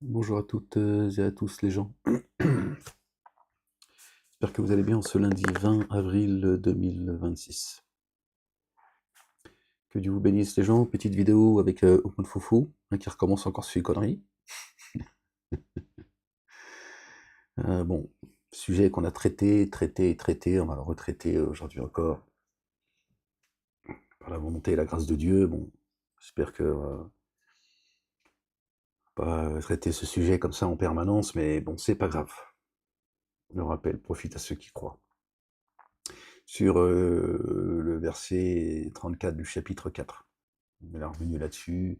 Bonjour à toutes et à tous les gens. J'espère que vous allez bien en ce lundi 20 avril 2026. Que Dieu vous bénisse les gens. Petite vidéo avec Open Foufou, qui recommence encore sur les conneries. Bon, sujet qu'on a traité, on va le retraiter aujourd'hui encore. Par la volonté et la grâce de Dieu, bon, j'espère que pas traiter ce sujet comme ça en permanence, mais bon, c'est pas grave. Le rappel profite à ceux qui croient. Sur le verset 34 du chapitre 4. On est revenu là-dessus.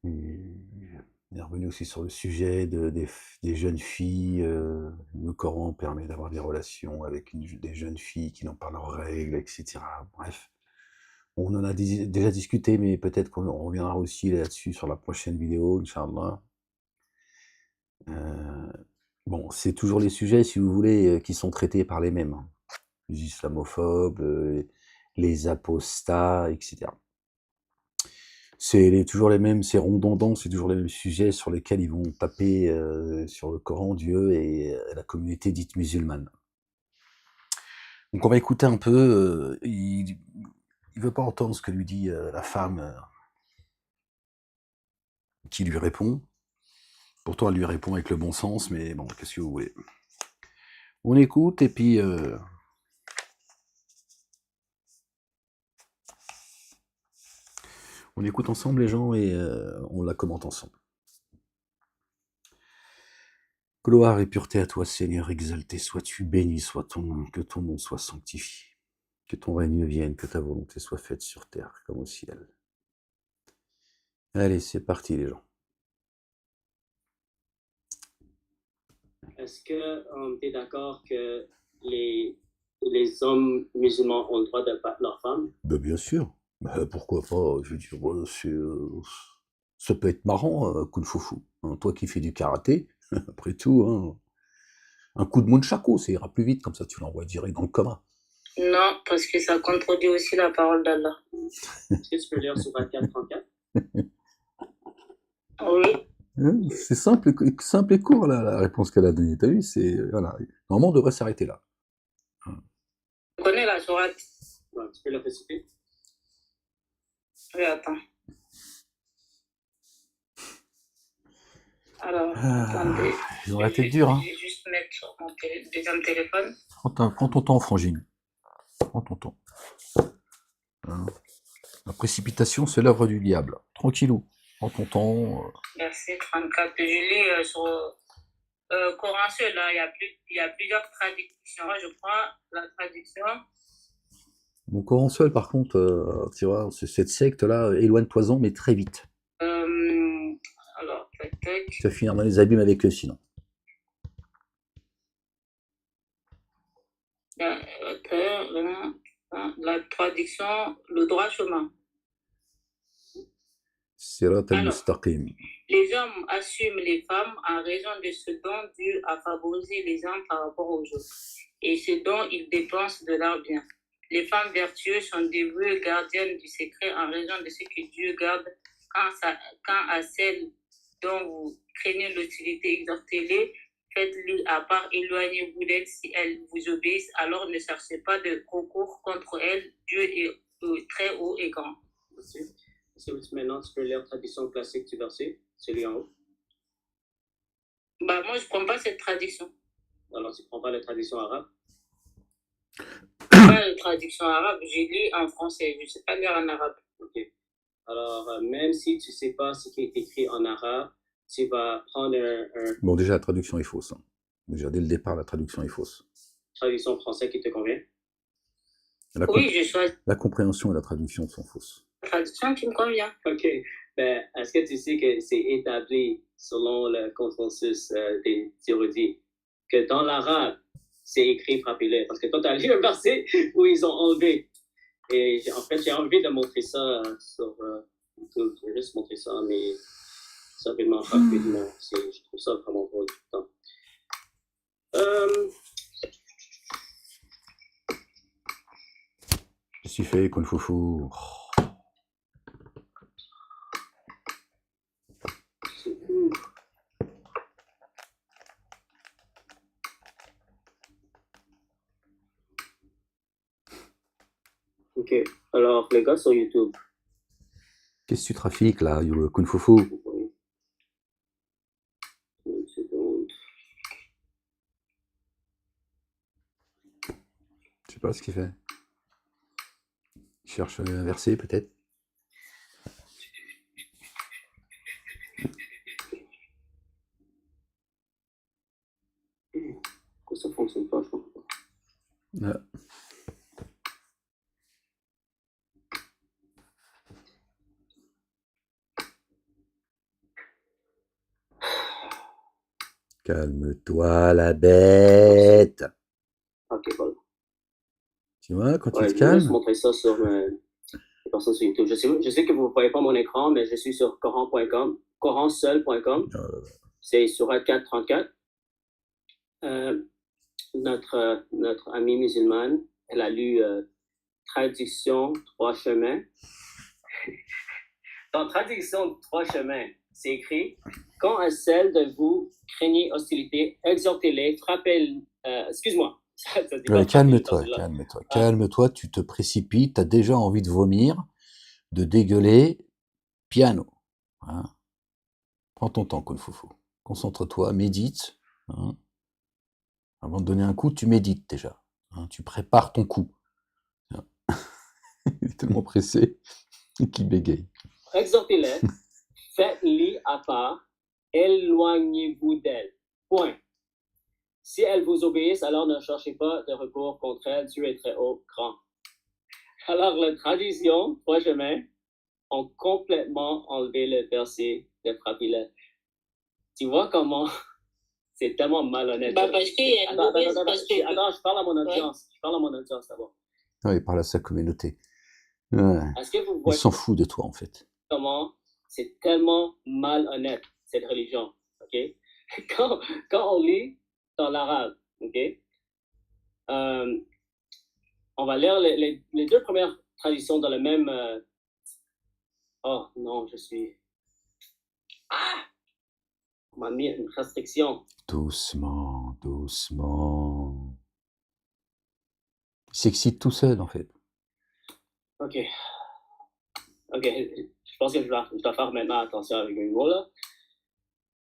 On est revenu aussi sur le sujet des jeunes filles. Le Coran permet d'avoir des relations avec des jeunes filles qui n'ont pas leurs règles, etc. Bref, on en a déjà discuté, mais peut-être qu'on reviendra aussi là-dessus sur la prochaine vidéo, Inch'Allah. Bon, c'est toujours les sujets, si vous voulez, qui sont traités par les mêmes. Les islamophobes, les apostats, etc. C'est toujours les mêmes, c'est redondant, c'est toujours les mêmes sujets sur lesquels ils vont taper sur le Coran, Dieu et la communauté dite musulmane. Donc on va écouter un peu, il veut pas entendre ce que lui dit la femme qui lui répond. Pourtant elle lui répond avec le bon sens, mais bon, qu'est-ce que vous voulez. On écoute et puis... on écoute ensemble les gens et on la commente ensemble. Gloire et pureté à toi, Seigneur, exalté sois-tu, béni soit ton nom, que ton nom soit sanctifié, que ton règne vienne, que ta volonté soit faite sur terre comme au ciel. Allez, c'est parti les gens. Est-ce que tu es d'accord que les hommes musulmans ont le droit de battre leurs femmes? Ben, bien sûr. Pourquoi pas, je veux dire, ça peut être marrant, Kung Fu. Hein, toi qui fais du karaté, après tout, hein, un coup de nunchaku, ça ira plus vite, comme ça tu l'envoies direct dans le coma. Non, parce que ça contredit aussi la parole d'Allah. Est-ce que tu peux lire sur 24-34? Oui. Hein, c'est simple et court, là, la réponse qu'elle a donnée. T'as vu, c'est... Voilà. Normalement, on devrait s'arrêter là. Tu connais la sourate? Ouais, tu peux la réciter? Oui, attends. Alors, attendez. Ils ont la tête dure, hein. Je vais juste mettre sur mon deuxième téléphone. Prends ton temps, Frangine. Prends ton temps. Hein. La précipitation, c'est l'œuvre du diable. Tranquillou. Prends ton temps. Verset 34. Je lis sur Coran seul, là. Il y a plusieurs traductions. Je prends la traduction. Mon Coran seul, par contre, tu vois, cette secte-là, éloigne-toi-en, mais très vite. Alors, peut-être. Tu vas finir dans les abîmes avec eux, sinon. La traduction, le droit chemin. Sirat al-Mustaqim. Les hommes assument les femmes en raison de ce dont Dieu a favorisé les hommes par rapport aux autres et ce dont ils dépensent de leur bien. Les femmes vertueuses sont dévouées gardiennes du secret en raison de ce que Dieu garde. Quant à celles dont vous craignez l'hostilité, exhortez-les, faites-les à part, éloignez-vous d'elles si elles vous obéissent, alors ne cherchez pas de recours contre elles. Dieu est très haut et grand. Merci. Maintenant, tu peux lire la traduction classique du verset, celui en haut. Bah, moi, je ne prends pas cette traduction. Alors, tu ne prends pas la traduction arabe? Pas la traduction arabe, j'ai lu en français, je ne sais pas lire en arabe. Ok. Alors, même si tu ne sais pas ce qui est écrit en arabe, tu vas prendre un... Bon, déjà, la traduction est fausse. Hein. Déjà, dès le départ, la traduction est fausse. Traduction française qui te convient? Oui, je choisis. La compréhension et la traduction sont fausses. La traduction qui me convient. Ok. Ben, est-ce que tu sais que c'est établi selon le consensus des érudits que dans l'arabe, c'est écrit frappez-les? Parce que toi, tu as lu un verset où ils ont enlevé. Et en fait, j'ai envie de montrer ça sur YouTube. Je vais juste montrer ça, mais simplement rapidement. Je trouve ça vraiment drôle tout le temps. Qu'est-ce que tu fais, Kung Fu? C'est où? Ok, alors les gars sur YouTube. Qu'est-ce que tu trafiques là, Kung Fu Fu? Oui. Une seconde. Je sais pas ce qu'il fait. Il cherche un verset peut-être. Pourquoi ça fonctionne pas, je comprends pas. Ah. Calme-toi, la bête. Ok, voilà. Tu vois, quand tu Ouais, te je vous laisse calmes. montrer ça sur les personnes sur YouTube. Je sais que vous ne voyez pas mon écran, mais je suis sur Coran.com, coranseul.com. C'est sur 434. Notre amie musulmane, elle a lu Traduction Trois Chemins. Dans Traduction Trois Chemins, c'est écrit quand à celle de vous craignez hostilité, exhortez-les, frappez. Excuse-moi. Calme-toi, calme-toi, calme-toi, tu te précipites, tu as déjà envie de vomir, de dégueuler, piano. Hein. Prends ton temps, Kung Fu Fu. Concentre-toi, médite. Hein. Avant de donner un coup, tu médites déjà. Hein. Tu prépares ton coup. Il est tellement pressé qu'il bégaye. Exhortez-les, faites-les à part, éloignez-vous d'elles. Point. Si elles vous obéissent, alors ne cherchez pas de recours contre elles. Dieu est très haut, grand. Alors, la tradition, Trois Chemins, ont complètement enlevé le verset de frapper-les. Tu vois comment c'est tellement malhonnête. Bah, parce qu'il y a une mauvaise... Attends, je parle à mon audience. Ouais. Je parle à mon audience d'abord. Ah, il parle à sa communauté. Ouais. Est-ce que vous Il voyez s'en fout de toi, en fait. Comment c'est tellement malhonnête, cette religion, ok? Quand on lit dans l'arabe, ok? On va lire les deux premières traditions dans le même... Oh non, je suis... Ah! On m'a mis une restriction. Doucement, doucement. Il s'excite tout seul, en fait. Ok. Ok, je pense que je dois faire maintenant attention avec mes mots, là.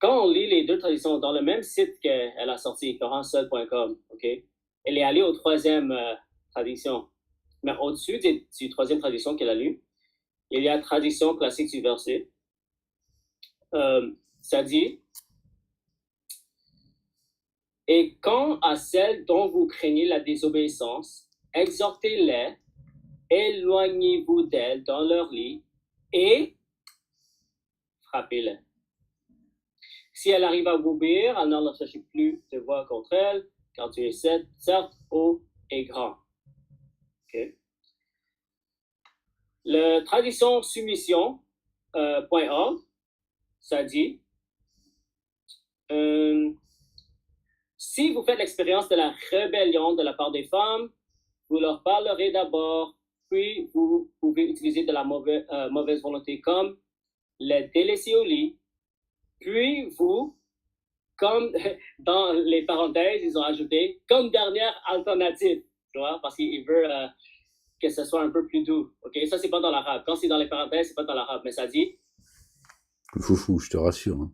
Quand on lit les deux traditions dans le même site qu'elle a sorti, coranseul.com, ok? Elle est allée aux troisième tradition. Mais au-dessus du troisième tradition qu'elle a lu, il y a tradition classique du verset. Ça dit, et quand à celles dont vous craignez la désobéissance, exhortez-les, éloignez-vous d'elles dans leur lit et frappez-les. Si elle arrive à vous obéir, alors ne cherchez plus de voix contre elle, car tu es certes haut et grand. Okay. Le tradition soumission.org, ça dit, si vous faites l'expérience de la rébellion de la part des femmes, vous leur parlerez d'abord, puis vous pouvez utiliser de la mauvaise volonté comme les délaisser au lit, puis vous, comme dans les parenthèses, ils ont ajouté, comme dernière alternative, tu vois, parce qu'ils veulent que ce soit un peu plus doux, ok? Ça, c'est pas dans l'arabe. Quand c'est dans les parenthèses, c'est pas dans l'arabe, mais ça dit... Foufou, je te rassure. Hein.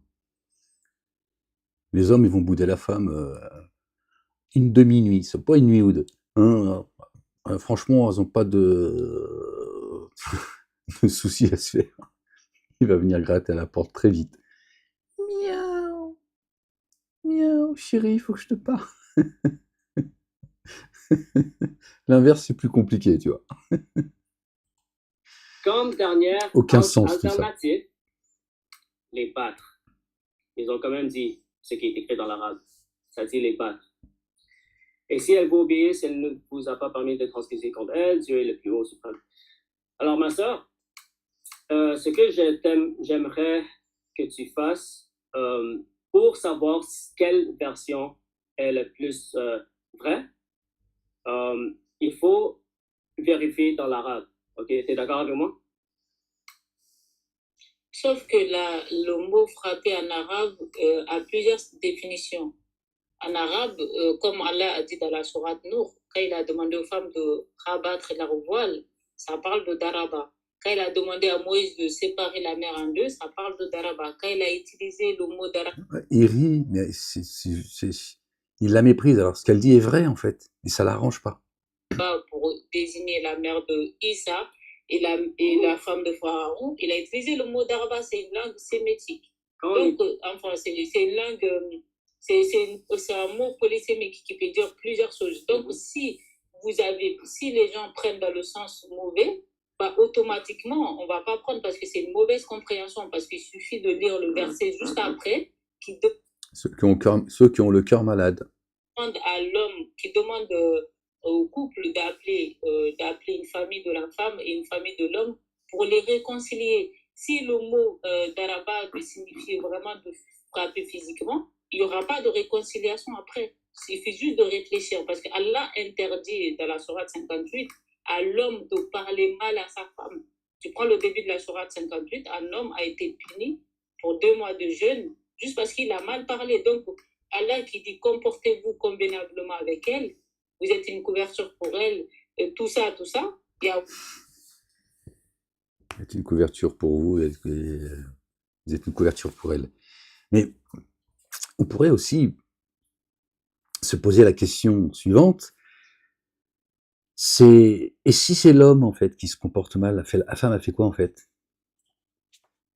Les hommes, ils vont bouder la femme une demi-nuit, c'est pas une nuit ou deux. Hein, franchement, elles n'ont pas de... de soucis à se faire. Il va venir gratter à la porte très vite. Miaou, miaou, chérie, il faut que je te parle. L'inverse, c'est plus compliqué, tu vois. Comme dernière alternative, les battre. Ils ont quand même dit ce qui est écrit dans l'arabe. Ça dit les battre. Et si elle vous obéissent, elle ne vous a pas permis de transgresser contre elle, Dieu est le plus haut suprême. Alors, ma soeur, ce que j'aimerais que tu fasses pour savoir quelle version est la plus vraie, il faut vérifier dans l'arabe. Ok, tu es d'accord avec moi? Sauf que le mot frapper en arabe a plusieurs définitions. En arabe, comme Allah a dit dans la sourate Nour, quand il a demandé aux femmes de rabattre leur voile, ça parle de daraba. Quand il a demandé à Moïse de séparer la mer en deux, ça parle de daraba. Quand il a utilisé le mot daraba. Il rit, mais il la méprise. Alors, ce qu'elle dit est vrai, en fait, et ça l'arrange pas. Pour désigner la mère de Issa et la femme de Pharaon, il a utilisé le mot daraba, c'est une langue sémitique. Donc, en français, c'est une langue, c'est un mot polysémique qui peut dire plusieurs choses. Donc, si les gens prennent dans le sens mauvais, automatiquement, on va pas prendre parce que c'est une mauvaise compréhension, parce qu'il suffit de lire le verset juste après qui ceux qui ont le cœur malade. À l'homme, qui demande au couple d'appeler une famille de la femme et une famille de l'homme pour les réconcilier. Si le mot daraba signifie vraiment de frapper physiquement, il n'y aura pas de réconciliation après. Il suffit juste de réfléchir, parce qu'Allah interdit dans la sourate 58 à l'homme de parler mal à sa femme. Tu prends le début de la sourate 58, un homme a été puni pour 2 mois de jeûne juste parce qu'il a mal parlé. Donc, Allah qui dit comportez-vous convenablement avec elle, vous êtes une couverture pour elle, tout ça, il y a... Vous êtes une couverture pour vous, vous êtes une couverture pour elle. Mais on pourrait aussi se poser la question suivante, et si c'est l'homme, en fait, qui se comporte mal, la femme a fait quoi, en fait?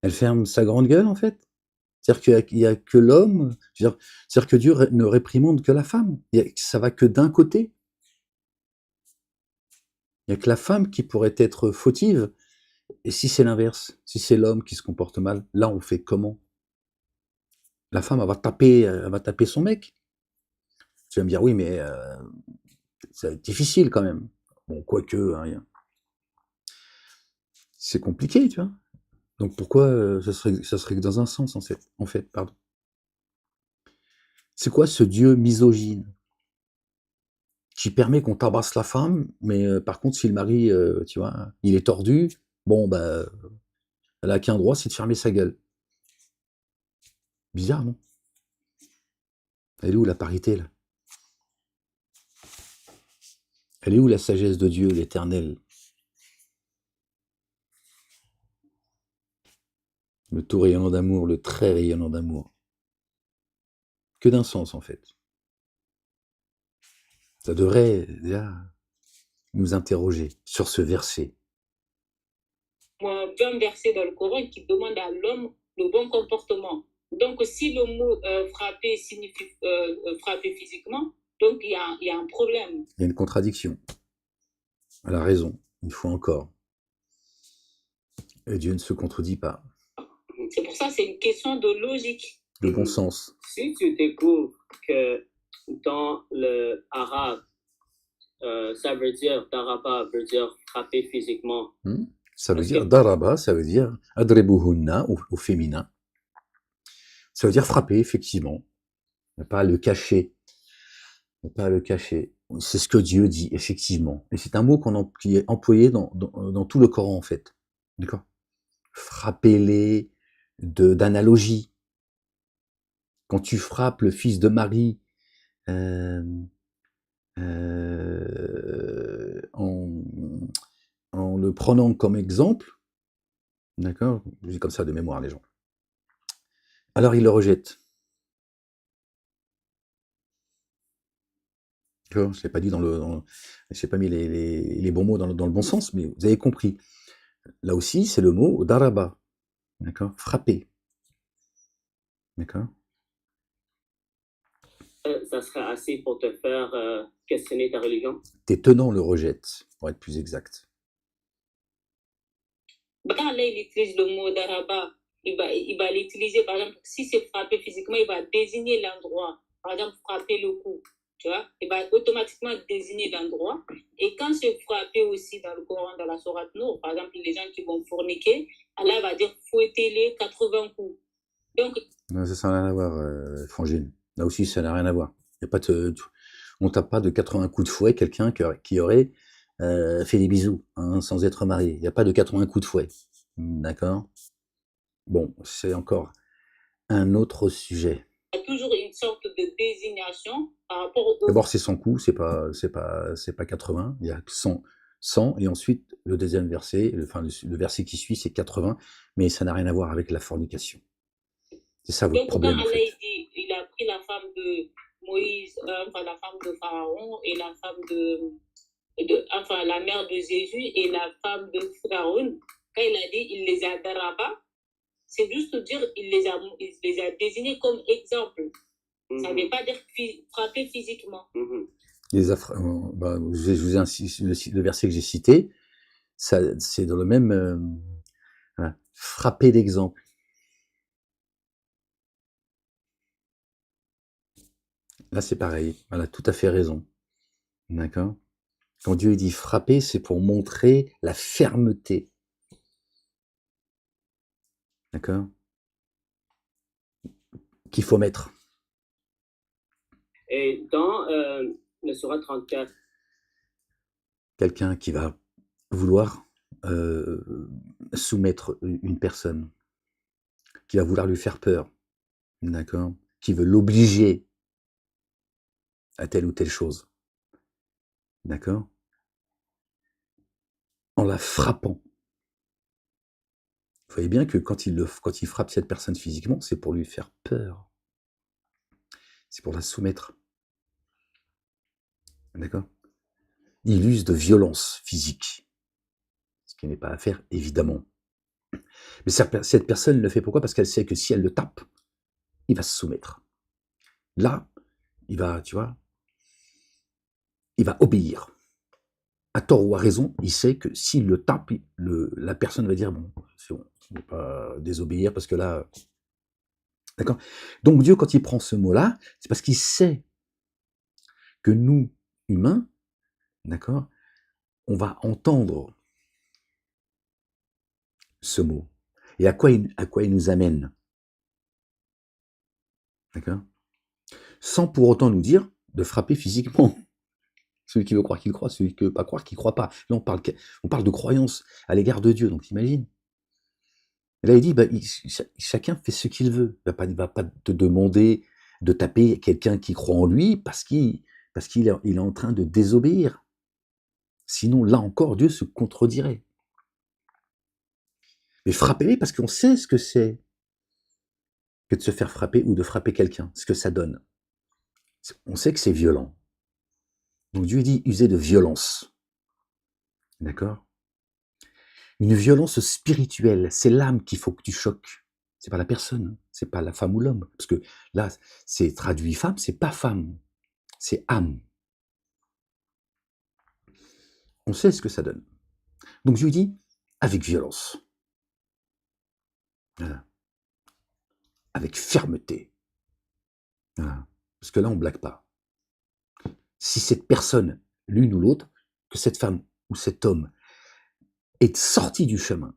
Elle ferme sa grande gueule, en fait? C'est-à-dire qu'il n'y a que l'homme, c'est-à-dire que Dieu ne réprimande que la femme, ça va que d'un côté. Il n'y a que la femme qui pourrait être fautive. Et si c'est l'inverse, si c'est l'homme qui se comporte mal, là on fait comment? La femme, elle va taper son mec. Tu vas me dire, oui, mais c'est difficile quand même. Bon, quoique, hein, c'est compliqué, tu vois. Donc pourquoi ça serait que dans un sens, en fait, pardon. C'est quoi ce Dieu misogyne qui permet qu'on tabasse la femme, mais par contre, si le mari, tu vois, il est tordu, bon, bah, elle a qu'un droit, c'est de fermer sa gueule. Bizarre, non? Elle est où la parité, là? Elle est où la sagesse de Dieu, l'Éternel? Le tout rayonnant d'amour, le très rayonnant d'amour. Que d'un sens, en fait. Ça devrait, déjà, nous interroger sur ce verset. Un verset dans le Coran qui demande à l'homme le bon comportement. Donc, si le mot frapper signifie frapper physiquement, donc il y a un problème. Il y a une contradiction. Elle a raison, une fois encore. Et Dieu ne se contredit pas. C'est pour ça que c'est une question de logique. De bon sens. Si tu découvres que dans le arabe, ça veut dire, daraba veut dire frapper physiquement. Ça veut dire, daraba, ça veut dire adrebuhunna au féminin. Ça veut dire frapper, effectivement. Ne pas le cacher. Ne pas le cacher. C'est ce que Dieu dit, effectivement. Et c'est un mot qui est employé dans tout le Coran, en fait. D'accord? Frappez-les d'analogie. Quand tu frappes le fils de Marie en le prenant comme exemple, d'accord? Je dis comme ça de mémoire, les gens. Alors il le rejette. Je ne l'ai pas dit je n'ai pas mis les bons mots dans le bon sens, mais vous avez compris. Là aussi, c'est le mot daraba, d'accord? Frapper, d'accord? Ça serait assez pour te faire questionner ta religion? Tes tenants le rejettent, pour être plus exact. Là, il utilise le mot daraba. Il va l'utiliser, par exemple, si c'est frapper physiquement, il va désigner l'endroit. Par exemple, frapper le cou. Tu vois, il va automatiquement désigner l'endroit. Et quand c'est frappé aussi dans le Coran, dans la sourate Nour, par exemple, les gens qui vont forniquer, Allah va dire fouettez-les 80 coups. Donc, non, ça n'a rien à voir, Frangine. Là aussi, ça n'a rien à voir. On ne tape pas de 80 coups de fouet quelqu'un qui aurait fait des bisous, hein, sans être marié. Il n'y a pas de 80 coups de fouet. D'accord? Bon, c'est encore un autre sujet. Il y a toujours une sorte de désignation par rapport au... D'abord, c'est 100 coups, c'est pas 80. Il y a 100, et ensuite le deuxième verset, le verset qui suit, c'est 80, mais ça n'a rien à voir avec la fornication. C'est ça votre Donc, problème, quand en Allah fait. dit, il a pris la femme de Moïse, enfin la femme de Pharaon et la femme enfin la mère de Jésus et la femme de Pharaon, quand il a dit il les a daraba, c'est juste dire il les a désignés comme exemple. Ça ne veut pas dire frapper physiquement. Je vous ai insisté, le verset que j'ai cité, c'est dans le même voilà, frapper d'exemple. Là, c'est pareil. Voilà, tout à fait raison. D'accord? Quand Dieu dit frapper, c'est pour montrer la fermeté. D'accord? Qu'il faut mettre. Et dans le Surat 34, quelqu'un qui va vouloir soumettre une personne, qui va vouloir lui faire peur, d'accord? Qui veut l'obliger à telle ou telle chose, d'accord? En la frappant. Vous voyez bien que quand il frappe cette personne physiquement, c'est pour lui faire peur. C'est pour la soumettre. D'accord? Il use de violence physique. Ce qui n'est pas à faire, évidemment. Mais cette personne le fait pourquoi? Parce qu'elle sait que si elle le tape, il va se soumettre. Là, il va, tu vois, il va obéir. À tort ou à raison, il sait que s'il le tape, la personne va dire, bon, c'est bon, je ne vais pas désobéir parce que là... D'accord? Donc Dieu, quand il prend ce mot-là, c'est parce qu'il sait que nous, humains, d'accord, on va entendre ce mot. Et à quoi il nous amène? D'accord? Sans pour autant nous dire de frapper physiquement. Celui qui veut croire qu'il croit, celui qui ne veut pas croire qu'il ne croit pas. Là, on parle de croyance à l'égard de Dieu, donc imagine. Et là, il dit, chacun fait ce qu'il veut. Il ne va pas te demander de taper quelqu'un qui croit en lui parce qu'il est en train de désobéir. Sinon, là encore, Dieu se contredirait. Mais frapper parce qu'on sait ce que c'est que de se faire frapper ou de frapper quelqu'un, ce que ça donne. On sait que c'est violent. Donc Dieu dit user de violence. D'accord? Une violence spirituelle, c'est l'âme qu'il faut que tu choques. C'est pas la personne, c'est pas la femme ou l'homme. Parce que là, c'est traduit femme, c'est pas femme, c'est âme. On sait ce que ça donne. Donc Dieu dit avec violence. Voilà. Avec fermeté. Voilà. Parce que là, on ne blague pas. Si cette personne, l'une ou l'autre, que cette femme ou cet homme est sorti du chemin,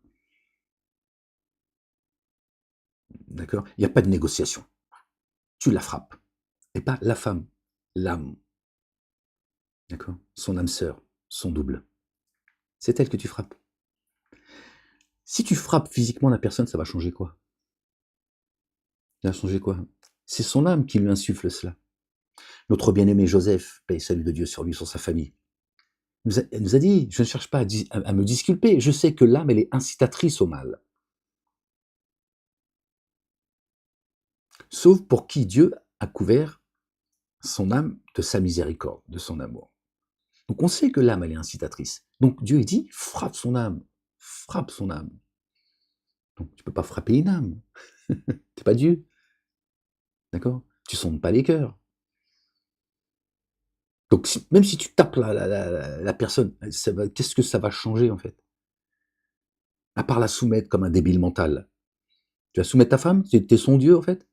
d'accord? Il n'y a pas de négociation. Tu la frappes. Et pas la femme, l'âme. D'accord? Son âme sœur, son double. C'est elle que tu frappes. Si tu frappes physiquement la personne, ça va changer quoi? Ça va changer quoi? C'est son âme qui lui insuffle cela. Notre bien-aimé Joseph, paix et salut de Dieu sur lui, sur sa famille, nous a dit, je ne cherche pas à me disculper, je sais que l'âme, elle est incitatrice au mal. Sauf pour qui Dieu a couvert son âme de sa miséricorde, de son amour. Donc on sait que l'âme, elle est incitatrice. Donc Dieu dit, frappe son âme, frappe son âme. Donc tu ne peux pas frapper une âme. Tu n'es pas Dieu. D'accord? Tu ne sondes pas les cœurs. Donc même si tu tapes la personne, qu'est-ce que ça va changer en fait? À part la soumettre comme un débile mental. Tu vas soumettre ta femme? Tu es son Dieu en fait?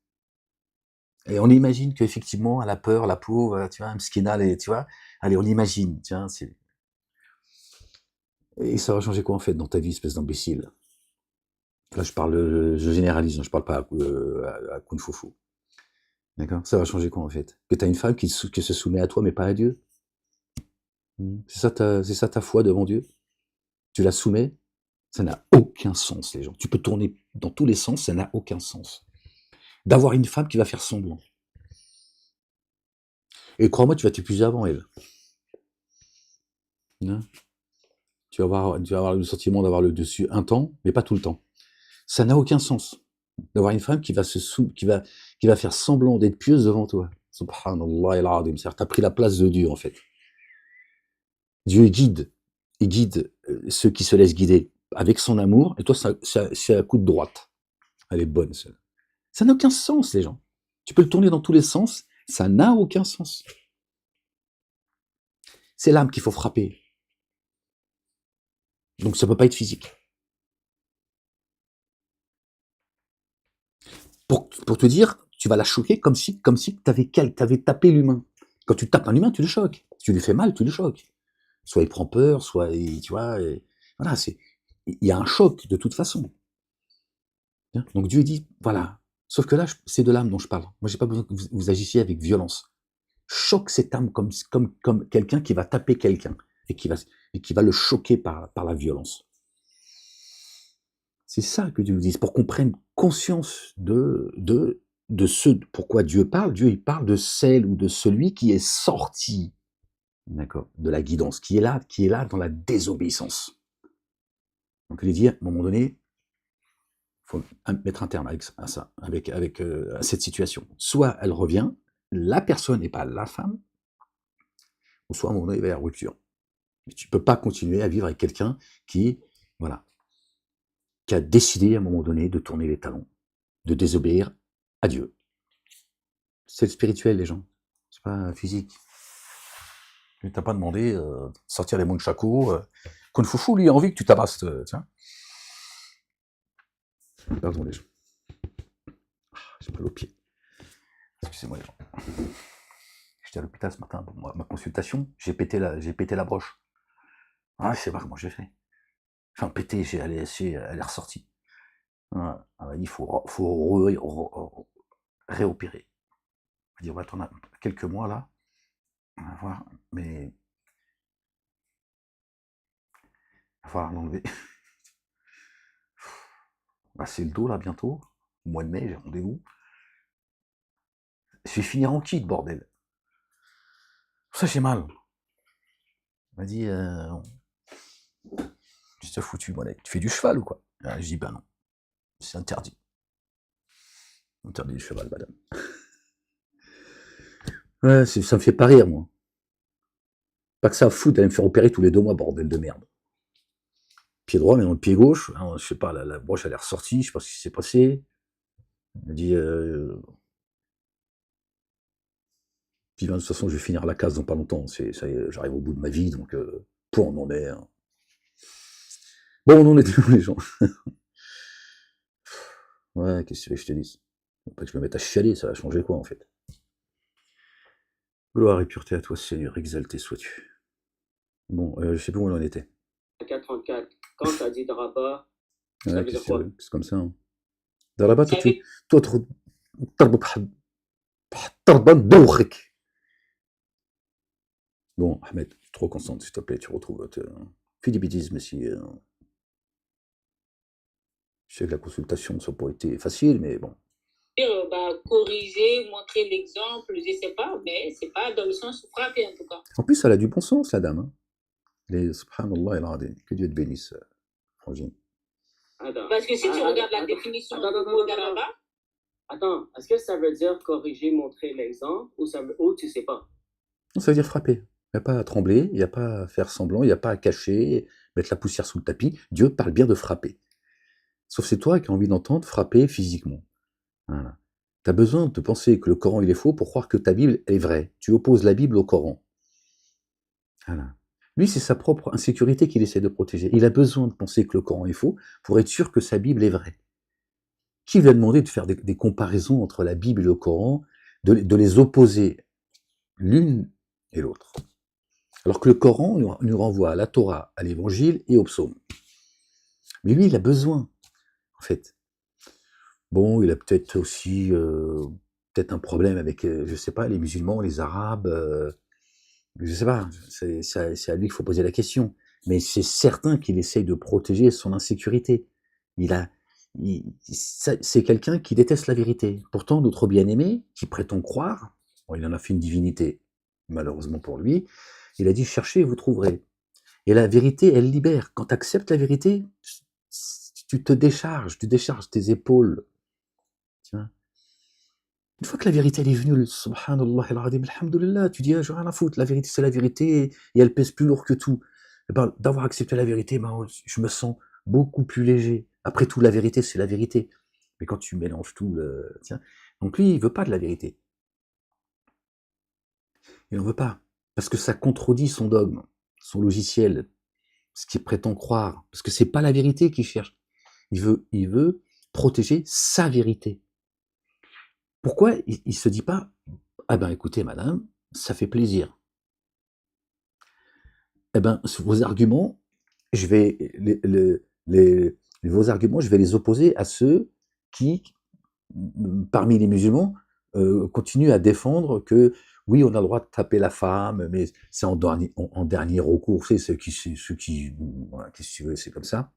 Et on imagine qu'effectivement, elle a peur, la pauvre, tu vois, Mskina, tu vois. Allez, on imagine, tiens, c'est... Et ça va changer quoi en fait dans ta vie, espèce d'imbécile? Là, je généralise, je parle pas à Kung Fu. D'accord? Ça va changer quoi en fait? Que tu as une femme qui se soumet à toi, mais pas à Dieu? C'est ça ta foi devant Dieu? Tu la soumets? Ça n'a aucun sens, les gens. Tu peux tourner dans tous les sens, ça n'a aucun sens. D'avoir une femme qui va faire semblant. Et crois-moi, tu vas t'épuiser avant elle. Non? tu vas avoir le sentiment d'avoir le dessus un temps, mais pas tout le temps. Ça n'a aucun sens d'avoir une femme qui va faire semblant d'être pieuse devant toi. Subhanallah al-azim. C'est-à-dire, t'as pris la place de Dieu, en fait. Dieu il guide ceux qui se laissent guider avec son amour, et toi, c'est à coup de droite. Elle est bonne, celle. Ça n'a aucun sens, les gens. Tu peux le tourner dans tous les sens, ça n'a aucun sens. C'est l'âme qu'il faut frapper. Donc ça peut pas être physique. Pour te dire, tu vas la choquer comme si t'avais tapé l'humain. Quand tu tapes un humain, tu le choques. Si tu lui fais mal, tu le choques. Soit il prend peur, soit tu vois, voilà, il y a un choc de toute façon. Donc Dieu dit, voilà. Sauf que là, c'est de l'âme dont je parle. Moi, j'ai pas besoin que vous agissiez avec violence. Choque cette âme comme quelqu'un qui va taper quelqu'un et qui va le choquer par la violence. C'est ça que Dieu nous dit, pour qu'on prenne conscience de ce pourquoi Dieu parle. Dieu, il parle de celle ou de celui qui est sorti, d'accord, de la guidance, qui est là dans la désobéissance. Donc il dit, à un moment donné, il faut mettre un terme à ça, à cette situation. Soit elle revient, la personne n'est pas la femme, ou soit à un moment donné, il va y avoir rupture. Mais tu ne peux pas continuer à vivre avec quelqu'un qui a décidé à un moment donné de tourner les talons, de désobéir à Dieu. C'est le spirituel, les gens. C'est pas physique. Tu t'as pas demandé de sortir les nunchakus. Kung Fu Fu, lui, a envie que tu tabasses, tiens. Pardon, les gens. J'ai mal au pied. Excusez-moi, les gens. J'étais à l'hôpital ce matin pour ma consultation. J'ai pété la broche. Ah, je sais pas comment j'ai fait. Enfin, pété, elle est ressortie. Elle m'a dit, il faut réopérer. Elle m'a dit, on va attendre quelques mois là. On va voir, mais il va falloir l'enlever. C'est le dos là bientôt. Au mois de mai, j'ai rendez-vous. Je vais finir en kit, bordel. Ça, j'ai mal. Elle m'a dit, juste foutu, mon mec. Tu fais du cheval ou quoi? Je dis, ben non. C'est interdit. Interdit du cheval, madame. Ouais, ça me fait pas rire, moi. Pas que ça fout d'aller me faire opérer tous les 2 mois, bordel de merde. Pied droit, mais dans le pied gauche, hein, je sais pas, la broche elle est ressortie, je sais pas ce qui s'est passé. Elle dit, puis de toute façon, je vais finir la case dans pas longtemps. Ça y est, j'arrive au bout de ma vie, donc pour on en est. Hein. Bon, on en est tous les gens. Ouais, qu'est-ce que je te dis? Pas que je me mette à chialer, ça va changer quoi en fait? Gloire et pureté à toi, Seigneur, exalté sois-tu. Bon, je sais plus où on en était. 434. Quand t'as dit Daraba, ça veut dire quoi? C'est comme ça. Hein. Daraba, toi, Bon, Ahmed, trop concentre, s'il te plaît, tu retrouves. Fais des bêtises, monsieur. Je sais que la consultation, ça n'a pas été facile, mais bon. Corriger, montrer l'exemple, je sais pas, mais c'est pas dans le sens frapper en tout cas. En plus, elle a du bon sens, la dame. Hein. Subhanallah, que Dieu te bénisse, Frangine. Parce que si tu regardes la définition du mot Daraba. Attends, est-ce que ça veut dire corriger, montrer l'exemple, ou tu sais pas? Non, ça veut dire frapper. Il n'y a pas à trembler, il n'y a pas à faire semblant, il n'y a pas à cacher, mettre la poussière sous le tapis. Dieu parle bien de frapper. Sauf c'est toi qui as envie d'entendre frapper physiquement. Voilà. Tu as besoin de penser que le Coran il est faux pour croire que ta Bible est vraie. Tu opposes la Bible au Coran. Voilà. Lui, c'est sa propre insécurité qu'il essaie de protéger. Il a besoin de penser que le Coran est faux pour être sûr que sa Bible est vraie. Qui lui a demandé de faire des comparaisons entre la Bible et le Coran, de les opposer l'une et l'autre? Alors que le Coran nous renvoie à la Torah, à l'Évangile et au psaume. Mais lui, il a besoin, en fait. Bon, il a peut-être aussi un problème avec, je sais pas, les musulmans, les arabes, je sais pas, c'est à lui qu'il faut poser la question. Mais c'est certain qu'il essaye de protéger son insécurité. C'est quelqu'un qui déteste la vérité. Pourtant, notre bien-aimé, qui prétend croire, bon, il en a fait une divinité, malheureusement pour lui, il a dit « cherchez et vous trouverez ». Et la vérité, elle libère. Quand tu acceptes la vérité, tu décharges tes épaules. Tu vois. Une fois que la vérité elle est venue, subhanallah al-azim, alhamdoulilah, tu dis, j'ai rien à foutre, la vérité c'est la vérité, et elle pèse plus lourd que tout. Et ben, d'avoir accepté la vérité, ben, je me sens beaucoup plus léger. Après tout, la vérité, c'est la vérité. Mais quand tu mélanges tout, tiens. Donc lui, il veut pas de la vérité. Il n'en veut pas. Parce que ça contredit son dogme, son logiciel, ce qu'il prétend croire. Parce que c'est pas la vérité qu'il cherche. Il veut protéger sa vérité. Pourquoi il se dit pas, ah ben écoutez madame, ça fait plaisir. Eh ben vos arguments, je vais vos arguments, je vais les opposer à ceux qui, parmi les musulmans, continuent à défendre que oui, on a le droit de taper la femme, mais c'est en dernier recours, c'est ceux qui voilà, qu'est-ce que tu veux, c'est comme ça.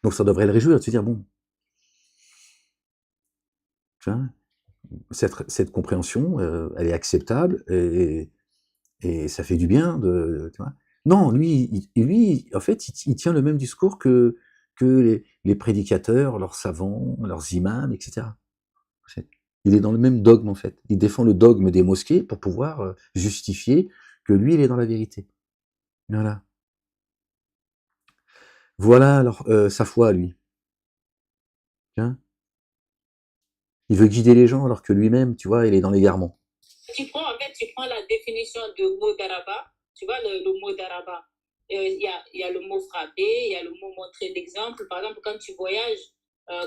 Donc ça devrait le réjouir de se dire bon, tu vois, cette compréhension, elle est acceptable et ça fait du bien tu vois. Non, lui, en fait, il tient le même discours que les prédicateurs, leurs savants, leurs imams, etc. Il est dans le même dogme, en fait. Il défend le dogme des mosquées pour pouvoir justifier que lui, il est dans la vérité. Voilà. Voilà alors sa foi, lui. Hein, il veut guider les gens alors que lui-même, tu vois, il est dans l'égarement. Tu prends la définition de mot d'Araba, tu vois, le mot d'Araba. Il y a le mot frapper, il y a le mot montrer l'exemple. Par exemple, quand tu voyages,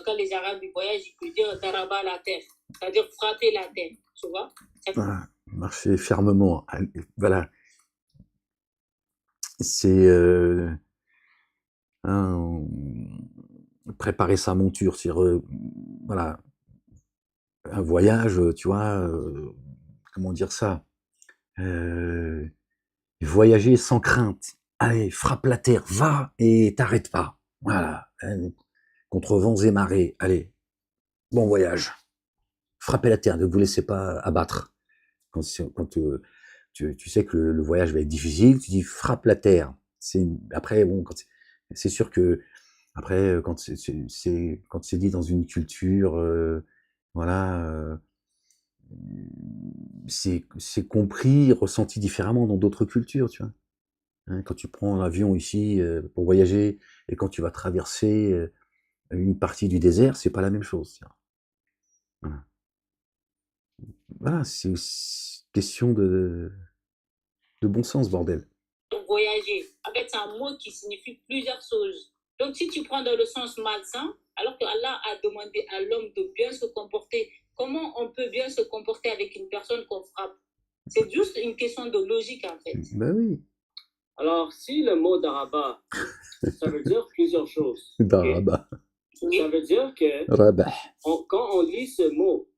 quand les Arabes voyagent, ils peuvent dire Daraba la terre, c'est-à-dire frapper la terre, tu vois. Voilà, marcher fermement. Voilà. C'est préparer sa monture, c'est voilà, un voyage, tu vois, comment dire ça, voyager sans crainte. Allez, frappe la terre, va et t'arrête pas. Voilà, contre vents et marées. Allez, bon voyage. Frappez la terre, ne vous laissez pas abattre. Quand tu sais que le voyage va être difficile, tu dis frappe la terre. Après, bon, c'est sûr que après, quand c'est dit dans une culture, voilà, c'est compris, ressenti différemment dans d'autres cultures, tu vois. Hein, quand tu prends l'avion ici pour voyager et quand tu vas traverser une partie du désert, c'est pas la même chose. Voilà, voilà c'est aussi question de bon sens, bordel. Voyager, en fait, c'est un mot qui signifie plusieurs choses. Donc, si tu prends dans le sens malsain, alors que Allah a demandé à l'homme de bien se comporter, comment on peut bien se comporter avec une personne qu'on frappe? C'est juste une question de logique, en fait. Ben oui. Alors, si le mot d'Araba, ça veut dire plusieurs choses. D'Araba. Okay? Ça veut dire que quand on lit ce mot,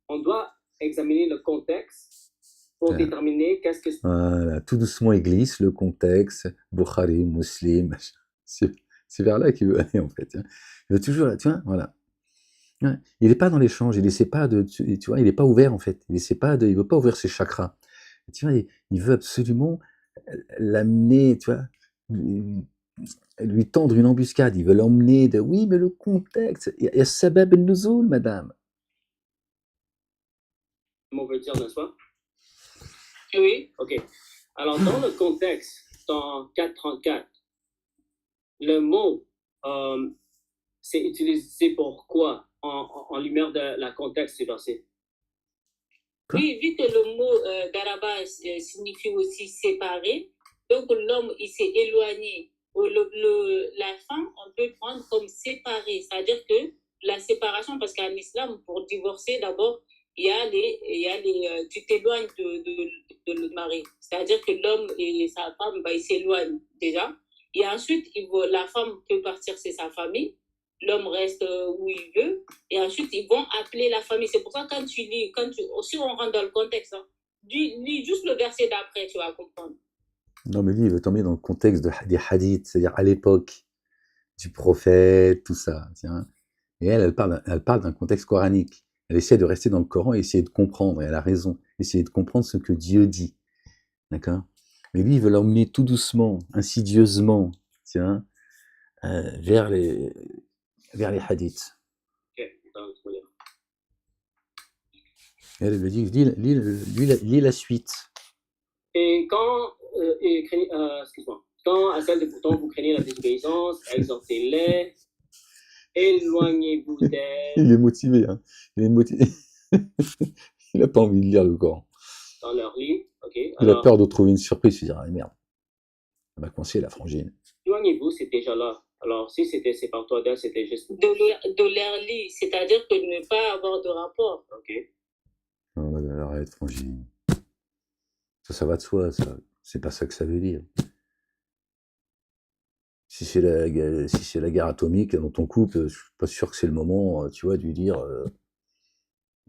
on doit examiner le contexte pour déterminer qu'est-ce que c'est. Voilà, tout doucement il glisse le contexte, Bukhari, Muslim, c'est vers là qu'il veut aller en fait. Il veut toujours, tu vois, voilà. Il n'est pas dans l'échange, il essaie pas tu vois, il n'est pas ouvert en fait. Il veut pas ouvrir ses chakras. Tu vois, il veut absolument l'amener, tu vois, lui tendre une embuscade. Il veut l'emmener de, oui, mais le contexte, il y a sabab al-nuzul, madame. On veut dire, n'est-ce pas? Oui. Ok. Alors, dans le contexte, dans 434, le mot, c'est utilisé pour quoi en lumière de la contexte du verset? Oui, vu que le mot d'Araba signifie aussi séparer, donc l'homme, il s'est éloigné. La femme, on peut prendre comme séparé, c'est-à-dire que la séparation, parce qu'en islam, pour divorcer, d'abord, il y a tu t'éloignes de le mari. C'est-à-dire que l'homme et sa femme, bah, ils s'éloignent déjà. Et ensuite, la femme peut partir, c'est sa famille. L'homme reste où il veut, et ensuite ils vont appeler la famille. C'est pour ça que quand tu lis, si on rentre dans le contexte, hein, lis juste le verset d'après, tu vas comprendre. Non, mais lui, il veut tomber dans le contexte des hadiths, c'est-à-dire à l'époque du prophète, tout ça. Tiens. Et elle parle d'un contexte coranique. Elle essaie de rester dans le Coran et essayer de comprendre, et elle a raison, essayer de comprendre ce que Dieu dit. D'accord ? Mais lui, il veut l'emmener tout doucement, insidieusement, tiens, vers les hadiths. Ok, donc, je vais lire. Elle lui dit, lis la suite. Et quand, excuse-moi, quand à celle de pourtant vous craignez la désobéissance, exhortez-les, éloignez-vous d'elle. Il est motivé, hein. Il est motivé. Il n'a pas envie de lire le Coran. Dans leur lit, ok. Il a peur de trouver une surprise, il se dit, ah merde, elle m'a coincé la frangine. Éloignez-vous, c'est déjà là. Alors, si c'était sépare-toi d'elle, c'était juste... De leur lit, c'est-à-dire que ne pas avoir de rapport. Ok. Oh, arrête, frangine. Ça va de soi, ça. C'est pas ça que ça veut dire. Si c'est la guerre atomique dans ton couple, je suis pas sûr que c'est le moment, tu vois, de lui dire...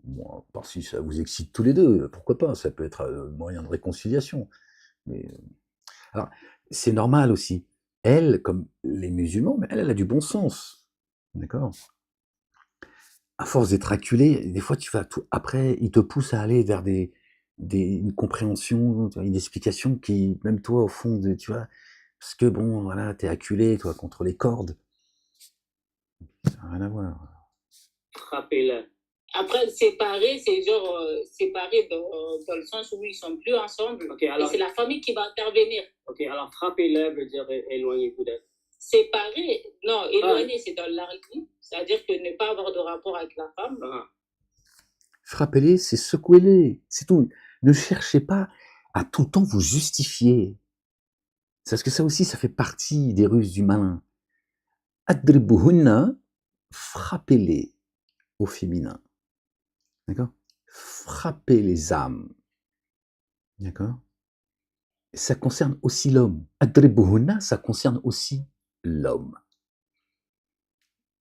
Bon, à part si ça vous excite tous les deux, pourquoi pas, ça peut être un moyen de réconciliation. Mais, alors, c'est normal aussi. Elle, comme les musulmans, mais elle a du bon sens. D'accord? À force d'être acculé, des fois, tu vas tout. Après, il te pousse à aller vers une compréhension, une explication qui, même toi, au fond, tu vois, parce que bon, voilà, t'es acculé, toi, contre les cordes. Ça n'a rien à voir. Frappez-le. Après, séparer, c'est genre séparer dans le sens où ils sont plus ensemble. Okay, alors, et c'est la famille qui va intervenir. Ok, alors frapper-le veut dire éloignez-vous d'elle. Séparer, non, éloigner, c'est dans l'argile, c'est-à-dire que ne pas avoir de rapport avec la femme. Frappez-les, c'est secouez-les, c'est tout. Ne cherchez pas à tout le temps vous justifier. Parce que ça aussi, ça fait partie des ruses du malin. Adribuhunna, frappez-les au féminin. D'accord? Frappez les âmes. D'accord? Ça concerne aussi l'homme. Adribuhunna, ça concerne aussi l'homme.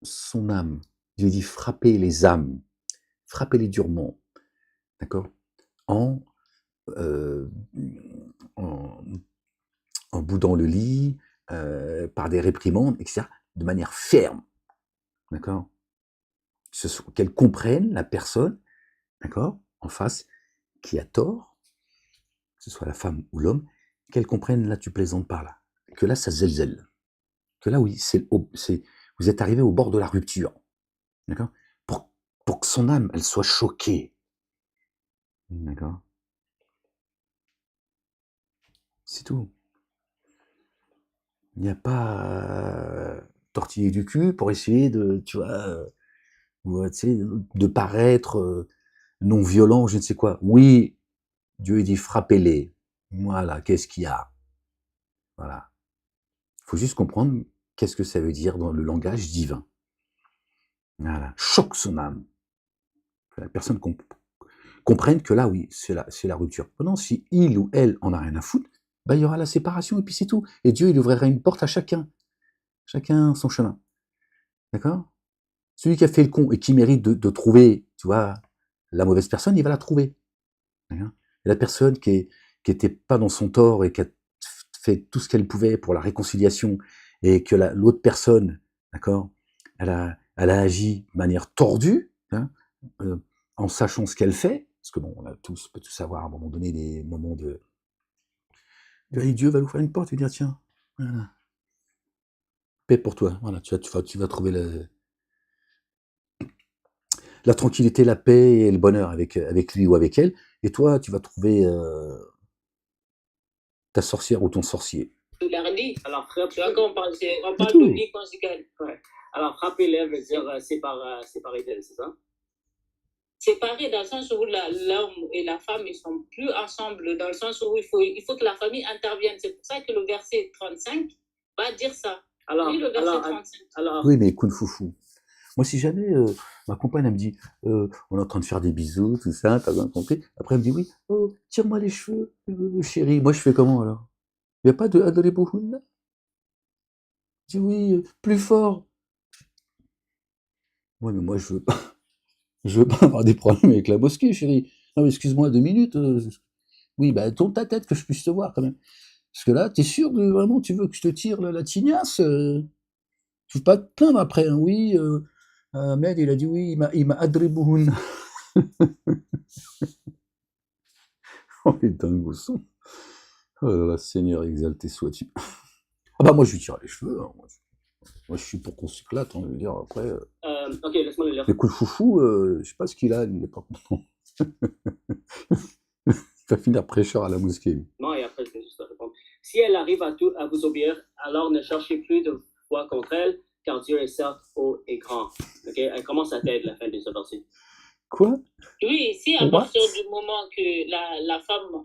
Son âme. Dieu dit frappez les âmes. Frappez-les durement. D'accord? En boudant le lit, par des réprimandes, etc., de manière ferme. D'accord? Qu'elle comprenne la personne, d'accord, en face, qui a tort, que ce soit la femme ou l'homme, qu'elle comprenne, là, tu plaisantes par là. Que là, ça zelzèle. Que là, oui, vous êtes arrivé au bord de la rupture. D'accord? Pour que son âme, elle soit choquée. D'accord? C'est tout. Il n'y a pas tortiller du cul pour essayer de, tu vois, de paraître non violent, je ne sais quoi. Oui, Dieu dit frappez-les. Voilà, qu'est-ce qu'il y a? Voilà. Il faut juste comprendre qu'est-ce que ça veut dire dans le langage divin. Voilà. Choque son âme. Que la personne comprenne que là, oui, c'est la rupture. Pendant si il ou elle en a rien à foutre, bah, il y aura la séparation et puis c'est tout. Et Dieu, il ouvrira une porte à chacun. Chacun son chemin. D'accord? Celui qui a fait le con et qui mérite de trouver, tu vois, la mauvaise personne, il va la trouver. D'accord? Et la personne qui était pas dans son tort et qui a fait tout ce qu'elle pouvait pour la réconciliation et que l'autre personne, d'accord, elle a agi de manière tordue, hein, en sachant ce qu'elle fait, parce que bon, on peut tous savoir à un moment donné des moments de Dieu va nous faire une porte et dire tiens, voilà, paix pour toi, voilà, tu vas trouver la tranquillité, la paix et le bonheur avec lui ou avec elle, et toi, tu vas trouver ta sorcière ou ton sorcier. Alors, frère, tu vois, quand on parle de lit conjugal. Ouais. Alors, frapper-les veut dire séparer d'elle, c'est ça? Séparer dans le sens où l'homme et la femme, ils sont plus ensemble, dans le sens où il faut que la famille intervienne. C'est pour ça que le verset 35 va dire ça. Alors, oui, le verset 35. Oui, mais Kun Foufou. Moi, si jamais ma compagne, elle me dit, on est en train de faire des bisous, tout ça, t'as bien compris. Après, elle me dit, oui, oh, tire-moi les cheveux, chérie. Moi, je fais comment alors? Il n'y a pas de Adolébouhoun? Je dis, oui, plus fort. Ouais, mais moi, je veux pas avoir des problèmes avec la mosquée, chérie. Non, mais excuse-moi 2 minutes. Oui, bah, tourne ta tête que je puisse te voir quand même. Parce que là, t'es sûr de vraiment, tu veux que je te tire la tignasse? Tu veux pas te plaindre après, hein? Oui, Ahmed, il a dit oui, il m'a adribouhoun. Oh, les dingues au son. Oh là là, Seigneur, exalté sois-tu. Ah bah moi, je lui tire les cheveux. Hein. Moi, je suis pour qu'on s'éclate. Hein, je veux dire, après... Ok, laisse-moi le lire. Mais coup de foufou, je sais pas ce qu'il a, il est pas content. Il va finir prêcheur à la mosquée. Lui. Non, et après, je vais juste répondre. Si elle arrive à vous obéir, alors ne cherchez plus de foi contre elle, car Dieu est certes haut et grand. Ok, elle commence à t'aider la fin de ce verset. Quoi? Oui, si à partir du moment que la femme,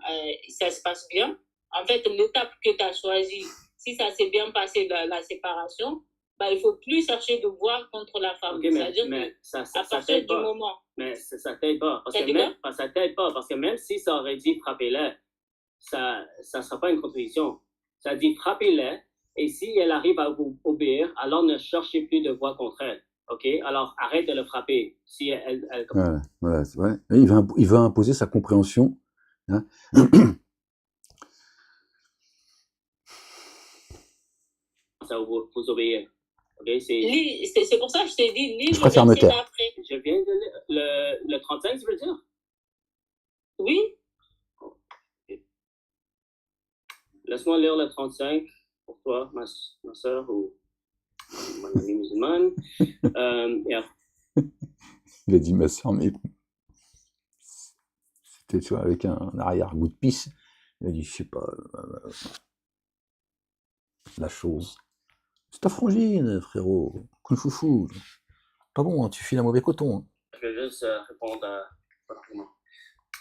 ça se passe bien, en fait, l'étape que tu as choisie, si ça s'est bien passé la séparation, bah, il ne faut plus chercher de voir contre la femme. Okay, c'est-à-dire mais à partir du moment... Mais ça t'aide pas. Parce ça t'aide pas. Parce que même si ça aurait dit frappez-les, ça ne sera pas une contradiction. Ça dit frappez-les, et si elle arrive à vous obéir, alors ne cherchez plus de voix contre elle. Ok? Alors arrête de le frapper. Si elle... Ouais, c'est vrai. Il va imposer sa compréhension. Hein. Ça vous obéir. Okay, c'est pour ça que je t'ai dit, lis je préfère me taire. D'après. Je viens de lire le 35, tu veux dire? Oui. Laisse-moi lire le 35 pour toi, ma soeur ou mon amie musulmane. Yeah. Il a dit ma soeur, mais c'était, tu vois, avec un arrière-goût de pisse. Il a dit, je sais pas, la chose. C'est ta frangine, frérot. Coup de foufou. Pas bon, hein, tu files un mauvais coton. Hein. Je vais juste répondre rapidement.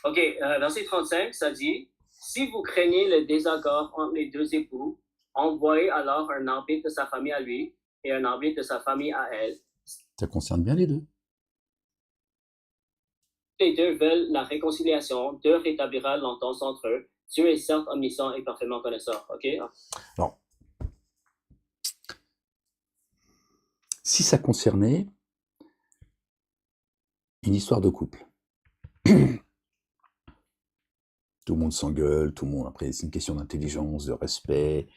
Ok, verset 35, ça dit, si vous craignez le désaccord entre les deux époux, envoyez alors un arbitre de sa famille à lui et un arbitre de sa famille à elle. Ça concerne bien les deux. Les deux veulent la réconciliation, Dieu rétablira l'entente entre eux. Dieu est certes omniscient et parfaitement connaisseur. Ok? Alors, si ça concernait une histoire de couple, tout le monde s'engueule, tout le monde, après c'est une question d'intelligence, de respect,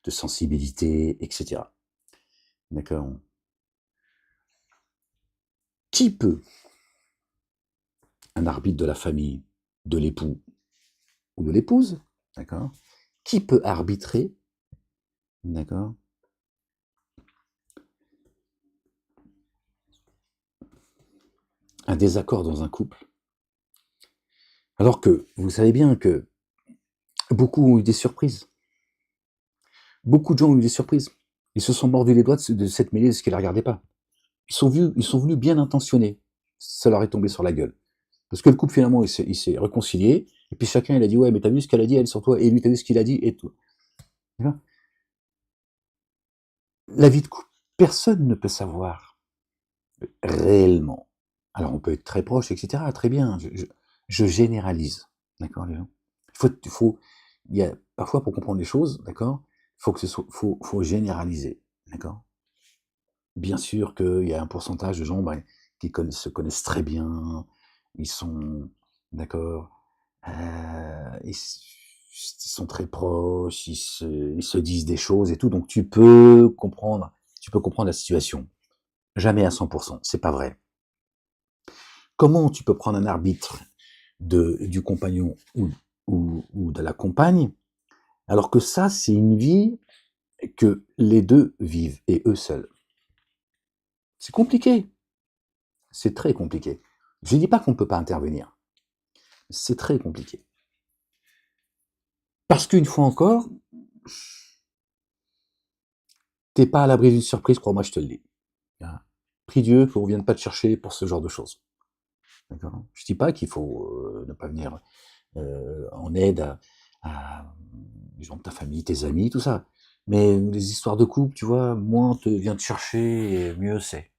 de sensibilité, etc. D'accord? Qui peut, un arbitre de la famille, de l'époux ou de l'épouse, d'accord? Qui peut arbitrer, d'accord? Un désaccord dans un couple? Alors que vous savez bien que beaucoup ont eu des surprises. Beaucoup de gens ont eu des surprises. Ils se sont mordus les doigts de cette mêlée de ce qu'ils ne regardaient pas. Ils sont venus bien intentionnés. Ça leur est tombé sur la gueule. Parce que le couple, finalement, il s'est réconcilié. Et puis chacun, il a dit, ouais, mais t'as vu ce qu'elle a dit, elle, sur toi. Et lui, t'as vu ce qu'il a dit, et tout. La vie de couple, personne ne peut savoir réellement. Alors, on peut être très proche, etc. Très bien. Je généralise. D'accord, les gens? Il y a, parfois, pour comprendre les choses, d'accord, faut généraliser. D'accord? Bien sûr qu'il y a un pourcentage de gens qui se connaissent très bien, ils sont, d'accord, ils sont très proches, ils se disent des choses et tout, donc tu peux comprendre la situation. Jamais à 100%, c'est pas vrai. Comment tu peux prendre un arbitre du compagnon ou de la compagne, alors que ça, c'est une vie que les deux vivent, et eux seuls? C'est compliqué. C'est très compliqué. Je ne dis pas qu'on ne peut pas intervenir. C'est très compliqué. Parce qu'une fois encore, t'es pas à l'abri d'une surprise, crois-moi, je te le dis. Prie Dieu qu'on ne vienne pas te chercher pour ce genre de choses. D'accord ? Je ne dis pas qu'il faut ne pas venir en aide à les gens de ta famille, tes amis, tout ça. Mais les histoires de couple, tu vois, moins on vient te chercher, mieux c'est.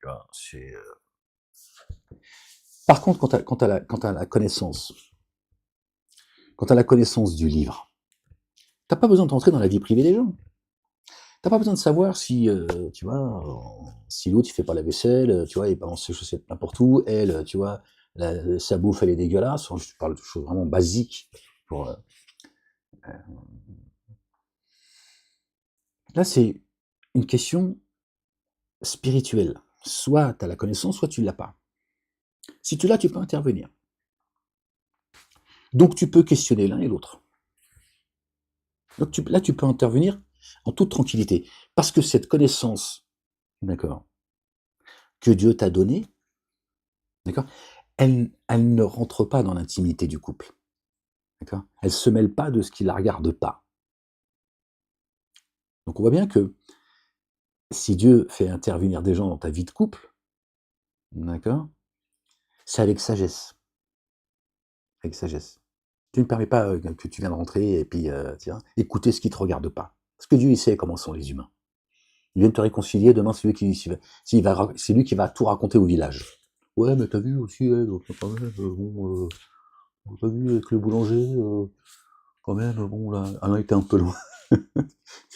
Par contre, quand tu as la connaissance, du livre, t'as pas besoin d'entrer dans la vie privée des gens. T'as pas besoin de savoir si, tu vois, si l'autre il fait pas la vaisselle, tu vois, il balance ses chaussettes n'importe où, elle, tu vois, sa bouffe elle est dégueulasse. Je parle de choses vraiment basiques. Là, c'est une question spirituelle. Soit tu as la connaissance, soit tu l'as pas. Si tu l'as, tu peux intervenir. Donc tu peux questionner l'un et l'autre. Donc là, tu peux intervenir en toute tranquillité. Parce que cette connaissance, d'accord, que Dieu t'a donnée, d'accord, elle ne rentre pas dans l'intimité du couple. D'accord. Elle se mêle pas de ce qui la regarde pas. Donc on voit bien que si Dieu fait intervenir des gens dans ta vie de couple, d'accord, c'est avec sagesse. Avec sagesse. Tu ne permets pas que tu viens de rentrer et puis, tiens, écouter ce qui ne te regarde pas. Parce que Dieu, il sait comment sont les humains. Il vient de te réconcilier, demain, c'est lui qui va tout raconter au village. Ouais, mais t'as vu aussi, donc, quand même, bon, t'as vu avec le boulanger, quand même, bon, là, Alain était un peu loin.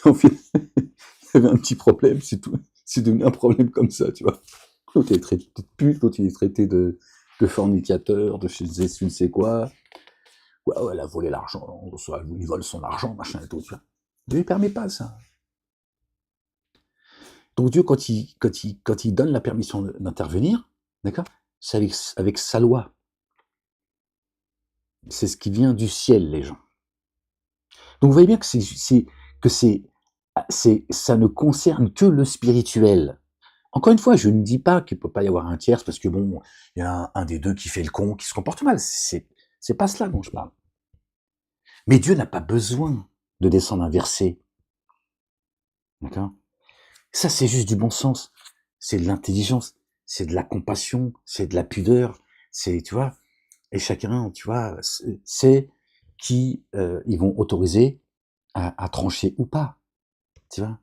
En fait, il y avait un petit problème, c'est tout. C'est devenu un problème comme ça, tu vois. L'autre il est traité de pute, l'autre il est traité de fornicateur, de je ne sais quoi. Ouais, elle a volé l'argent, il vole son argent, machin et tout, tu vois. Dieu ne permet pas ça. Donc Dieu, quand il donne la permission d'intervenir, d'accord, c'est avec sa loi. C'est ce qui vient du ciel, les gens. Donc vous voyez bien que ça ne concerne que le spirituel. Encore une fois, je ne dis pas qu'il ne peut pas y avoir un tiers parce que bon, il y a un des deux qui fait le con, qui se comporte mal. C'est pas cela dont je parle. Mais Dieu n'a pas besoin de descendre un verset. D'accord? Ça, c'est juste du bon sens. C'est de l'intelligence. C'est de la compassion. C'est de la pudeur. C'est, tu vois, et chacun, tu vois, c'est qui ils vont autoriser à trancher ou pas. Tu vois?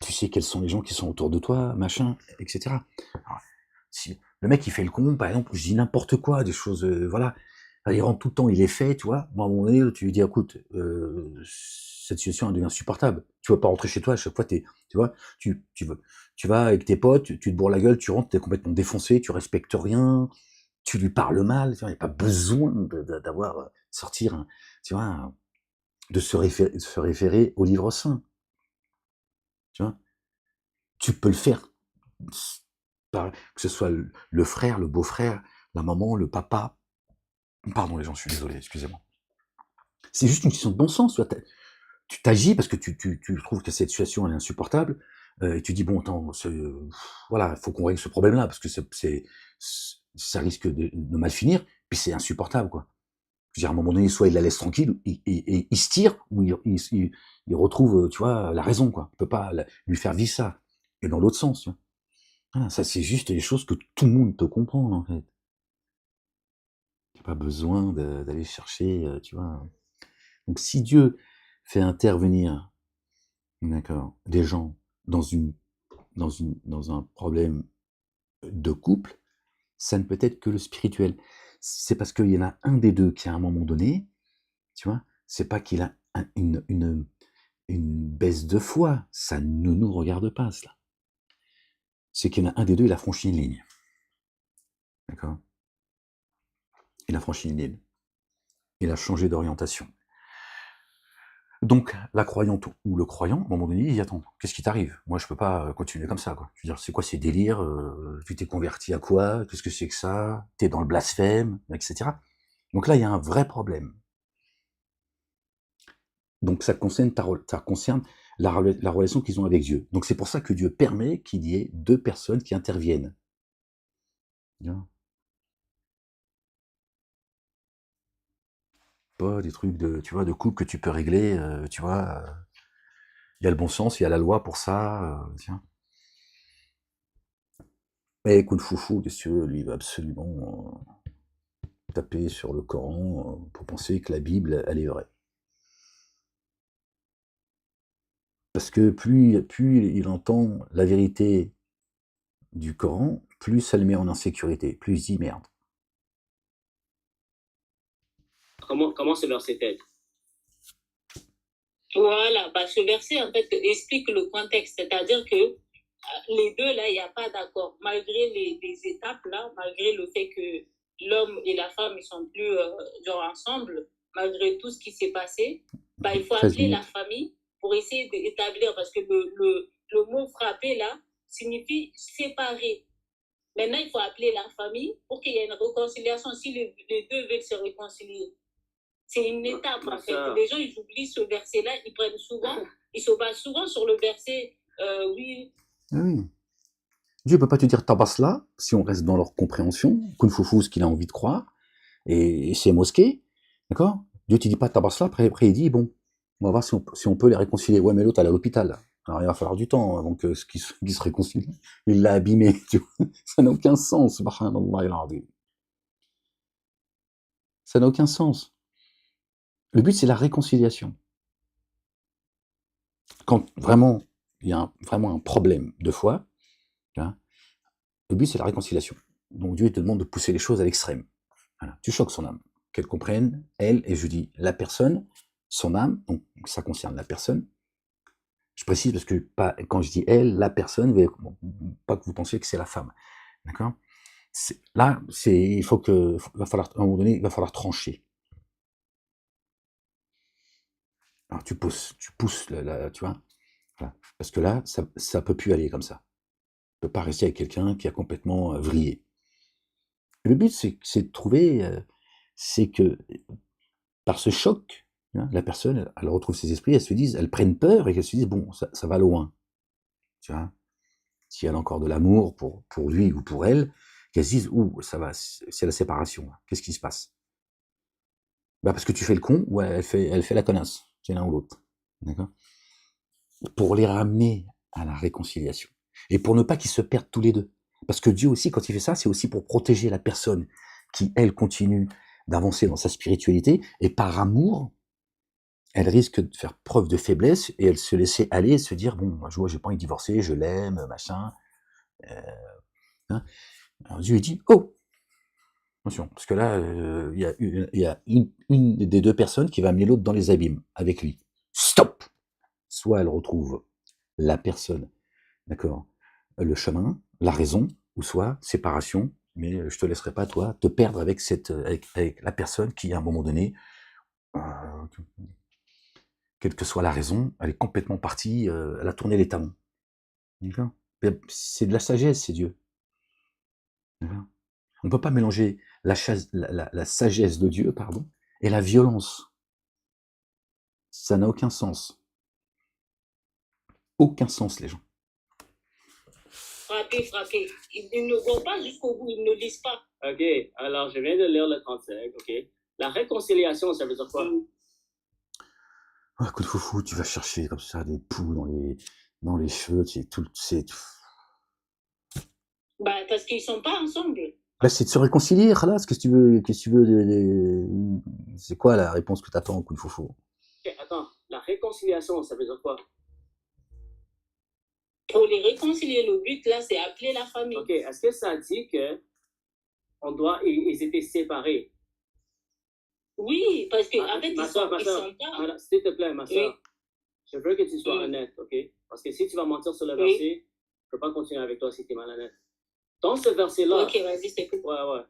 Tu sais quels sont les gens qui sont autour de toi, machin, etc. Alors, si le mec il fait le con, par exemple, je dis n'importe quoi, des choses, voilà, il rentre tout le temps, il est fait, tu vois. Moi, à un moment donné, tu lui dis, écoute, cette situation elle devient insupportable. Tu vas pas rentrer chez toi à chaque fois, tu vois, tu vas avec tes potes, tu te bourres la gueule, tu rentres, t'es complètement défoncé, tu respectes rien, tu lui parles mal, tu vois, il n'y a pas besoin d'avoir sortir, tu vois, de se référer au livre saint, tu vois. Tu peux le faire, que ce soit le frère, le beau-frère, la maman, le papa. Pardon les gens, je suis désolé, excusez-moi. C'est juste une question de bon sens. Tu t'agis parce que tu trouves que cette situation elle est insupportable, et tu dis bon attends, voilà, il faut qu'on règle ce problème-là parce que ça risque de mal finir, puis c'est insupportable quoi. Je veux dire, à un moment donné, soit il la laisse tranquille, et il se tire, ou il retrouve, tu vois, la raison quoi. On peut pas lui faire vivre ça. Et dans l'autre sens, tu vois. Voilà, ça c'est juste des choses que tout le monde peut comprendre en fait. Il n'y a pas besoin d'aller chercher, tu vois. Donc si Dieu fait intervenir, d'accord, des gens dans dans un problème de couple, ça ne peut être que le spirituel. C'est parce qu'il y en a un des deux qui à un moment donné, tu vois, c'est pas qu'il a une baisse de foi, ça ne nous regarde pas cela. C'est qu'il y en a un des deux, il a franchi une ligne. D'accord? Il a franchi une ligne. Il a changé d'orientation. Donc, la croyante ou le croyant, à un moment donné, il dit attends, qu'est-ce qui t'arrive? Moi, je peux pas continuer comme ça, quoi. Je veux dire, c'est quoi ces délires? Tu t'es converti à quoi? Qu'est-ce que c'est que ça? T'es dans le blasphème, etc. Donc là, il y a un vrai problème. Donc, ça concerne la relation qu'ils ont avec Dieu. Donc, c'est pour ça que Dieu permet qu'il y ait deux personnes qui interviennent. Bien. Pas des trucs de, tu vois, de couple que tu peux régler, tu vois. Il y a le bon sens, il y a la loi pour ça, tiens. Mais écoute, Foufou, qu'est-ce que tu veux, lui, il va absolument taper sur le Coran pour penser que la Bible, elle est vraie. Parce que plus il entend la vérité du Coran, plus ça le met en insécurité, plus il se dit merde. Comment ce verset t'aide? Voilà, bah, ce verset en fait explique le contexte, c'est-à-dire que les deux là, il n'y a pas d'accord. Malgré les étapes là, malgré le fait que l'homme et la femme ils sont plus genre ensemble, malgré tout ce qui s'est passé, bah, il faut appeler la famille pour essayer d'établir, parce que le mot frapper là signifie séparer. Maintenant, il faut appeler la famille pour qu'il y ait une réconciliation si les deux veulent se réconcilier. C'est une étape, Ma en fait. sœur. Les gens, ils oublient ce verset-là, ils prennent souvent, ils se basent souvent sur le verset, oui. Oui. Dieu ne peut pas te dire tabasla si on reste dans leur compréhension, kun foufou, ce qu'il a envie de croire, et c'est mosquée, d'accord? Dieu te dit pas tabasla, après il dit, bon, on va voir si on peut les réconcilier. Ouais, mais l'autre, elle est à l'hôpital. Alors il va falloir du temps avant que ce qui se réconcilie. Il l'a abîmé, tu vois. Ça n'a aucun sens, subhanallah al-azim. Ça n'a aucun sens. Le but, c'est la réconciliation. Quand vraiment, il y a vraiment un problème de foi, hein, le but, c'est la réconciliation. Donc Dieu, il te demande de pousser les choses à l'extrême. Voilà. Tu choques son âme, qu'elle comprenne, elle, et je dis la personne, son âme, donc ça concerne la personne. Je précise parce que quand je dis elle, la personne, pas que vous pensiez que c'est la femme. D'accord? Là, il va falloir, à un moment donné, il va falloir trancher. Alors tu pousses, tu vois, voilà. Parce que là, ça peut plus aller comme ça. On peut pas rester avec quelqu'un qui a complètement vrillé. Le but, c'est de trouver, c'est que par ce choc, hein, la personne, elle retrouve ses esprits, elles prennent peur et qu'elles se disent, bon, ça va loin. Tu vois, si elle a encore de l'amour pour lui ou pour elle, qu'elles se disent, ouh, ça va, c'est la séparation. Qu'est-ce qui se passe? Bah parce que tu fais le con ou elle fait la connasse. C'est l'un ou l'autre. D'accord? Pour les ramener à la réconciliation. Et pour ne pas qu'ils se perdent tous les deux. Parce que Dieu aussi, quand il fait ça, c'est aussi pour protéger la personne qui, elle, continue d'avancer dans sa spiritualité. Et par amour, elle risque de faire preuve de faiblesse et elle se laisser aller et se dire, bon, moi, je vois, j'ai pas envie de divorcer, je l'aime, machin. Hein. Alors Dieu dit, oh, attention, parce que là, il y a une des deux personnes qui va amener l'autre dans les abîmes avec lui. Stop! Soit elle retrouve la personne, d'accord, le chemin, la raison, ou soit séparation, mais je te laisserai pas, toi, te perdre avec avec la personne qui, à un moment donné, euh, quelle que soit la raison, elle est complètement partie, elle a tourné les talons. D'accord? C'est de la sagesse, c'est Dieu. D'accord? On ne peut pas mélanger la sagesse de Dieu, pardon, et la violence. Ça n'a aucun sens. Aucun sens, les gens. Frapper. Ils ne vont pas jusqu'au bout, ils ne lisent pas. Ok, alors je viens de lire le 35, ok. La réconciliation, ça veut dire quoi? Ah, coup de foufou, tu vas chercher comme ça des poux dans les cheveux, Bah, parce qu'ils sont pas ensemble. Là, c'est de se réconcilier, là, qu'est-ce que tu veux, c'est quoi la réponse que t'attends, coup de foufou? Ok, attends, la réconciliation, ça veut dire quoi? Pour les réconcilier, le but là, c'est appeler la famille. Ok, est-ce que ça dit que ils étaient séparés? Oui, parce que en fait, ma soeur, ils sont pas. s'il te plaît, ma soeur, Oui. je veux que tu sois honnête, ok? Parce que si tu vas mentir sur le verset, je peux pas continuer avec toi si tu es malhonnête. Dans ce verset-là. Ok, vas-y, c'est cool. Ouais.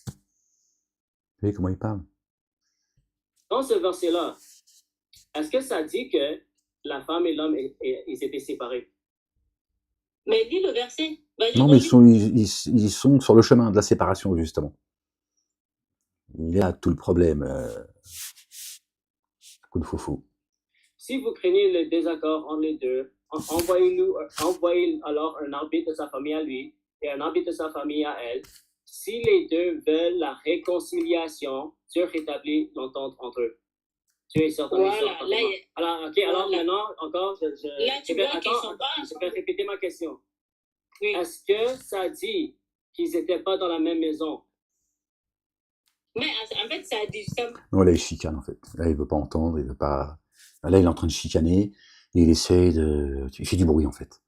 Vous voyez comment il parle? Dans ce verset-là, est-ce que ça dit que la femme et l'homme, ils étaient séparés? Mais dis le verset. Non, mais ils sont sur le chemin de la séparation, justement. Il y a tout le problème. Coup de foufou. Si vous craignez le désaccord entre les deux, envoyez alors un arbitre de sa famille à lui et un arbitre de sa famille à elle. Si les deux veulent la réconciliation, Dieu rétablit l'entente entre eux. Dieu est certain. Voilà, alors maintenant, encore, là, tu vois qu'ils sont pas je vais répéter ma question. Oui. Est-ce que ça dit qu'ils n'étaient pas dans la même maison? Mais en fait, ça dit ça. Non, là, il chicane, en fait. Là, il veut pas entendre, il veut pas. Là, il est en train de chicaner, et il essaye de. Il fait du bruit, en fait.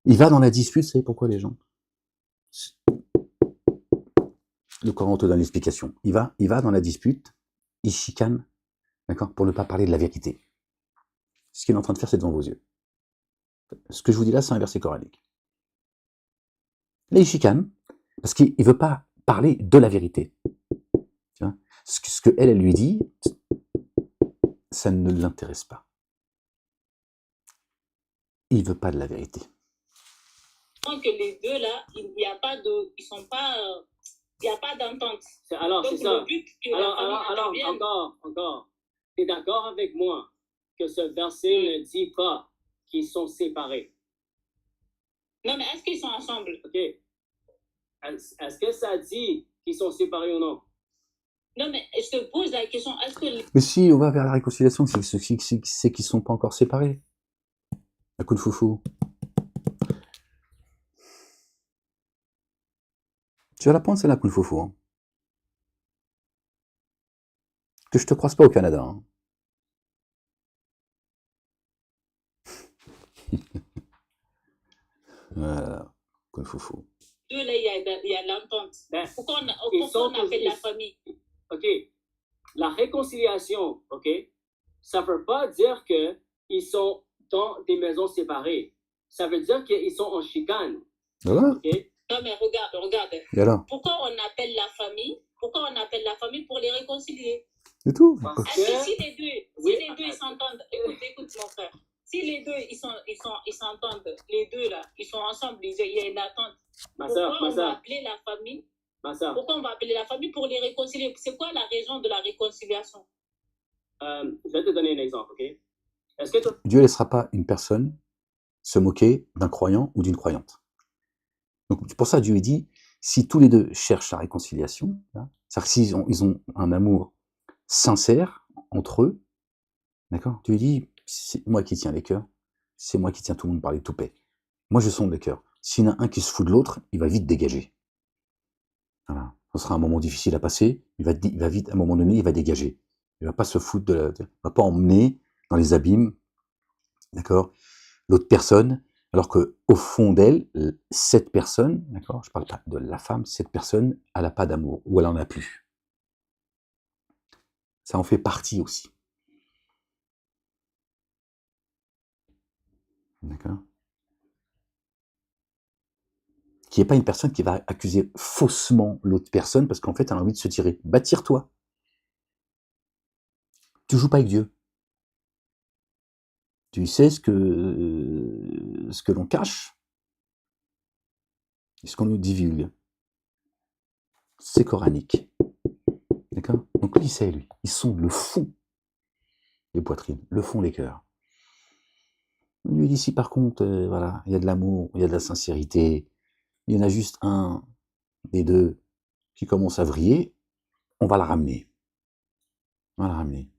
Il va dans la dispute, vous savez pourquoi, les gens? Le Coran te donne l'explication. Il va dans la dispute, il chicane, d'accord, pour ne pas parler de la vérité. Ce qu'il est en train de faire, c'est devant vos yeux. Ce que je vous dis là, c'est un verset coranique. Là, il chicane, parce qu'il ne veut pas parler de la vérité. Tu vois, ce que elle lui dit, ça ne l'intéresse pas. Il veut pas de la vérité. Que les deux là, il y a pas de, ils sont pas, il n'y a pas d'entente. Alors, c'est Donc, ça. le but que la famille Alors, intervienne. encore. Tu es d'accord avec moi que ce verset ne dit pas qu'ils sont séparés? Non, mais est-ce qu'ils sont ensemble? OK. Est-ce que ça dit qu'ils sont séparés ou non? Non, mais je te pose la question, est-ce que... Mais si on va vers la réconciliation, c'est qu'ils ne sont pas encore séparés. Un coup de foufou. Tu vas la prendre, c'est la coup de foufou. Hein. Que je te croise pas au Canada. Hein. Voilà, coup de foufou. Là, il y a l'entente. Pourquoi on appelle la famille? OK. La réconciliation, OK, ça ne veut pas dire qu'ils sont dans des maisons séparées. Ça veut dire qu'ils sont en chicane. Voilà. Okay? Non, mais regarde. Et alors? Pourquoi on appelle la famille? Pourquoi on appelle la famille pour les réconcilier? C'est tout. Parce Est-ce que si les deux ils s'entendent, écoute mon frère, si les deux ils s'entendent, les deux là, ils sont ensemble, il y a une attente. Pourquoi on va appeler la famille? Pourquoi on va appeler la famille pour les réconcilier? C'est quoi la raison de la réconciliation? Je vais te donner un exemple, ok? Est-ce que Dieu ne laissera pas une personne se moquer d'un croyant ou d'une croyante. Donc pour ça, Dieu dit, si tous les deux cherchent la réconciliation, hein, c'est-à-dire s'ils ils ont un amour sincère entre eux, d'accord? Dieu dit, c'est moi qui tiens les cœurs, c'est moi qui tiens tout le monde par les toupets. Moi, je sonde les cœurs. S'il y en a un qui se fout de l'autre, il va vite dégager. Voilà. Ce sera un moment difficile à passer, il va vite, à un moment donné, il va dégager. Il va pas se foutre il va pas emmener dans les abîmes, d'accord, l'autre personne, alors que au fond d'elle, cette personne, d'accord, je parle pas de la femme, cette personne, elle n'a pas d'amour, ou elle en a plus. Ça en fait partie aussi. D'accord? Qui n'est pas une personne qui va accuser faussement l'autre personne parce qu'en fait, elle a envie de se tirer. Bah, tire-toi. Tu joues pas avec Dieu. Tu sais ce que l'on cache, ce qu'on nous divulgue. C'est coranique. D'accord? Donc lui, il sait, lui. Ils sont le fond des poitrines, le fond des cœurs. On lui dit, si par contre, voilà, il y a de l'amour, il y a de la sincérité, il y en a juste un des deux qui commence à vriller, on va la ramener. On va la ramener.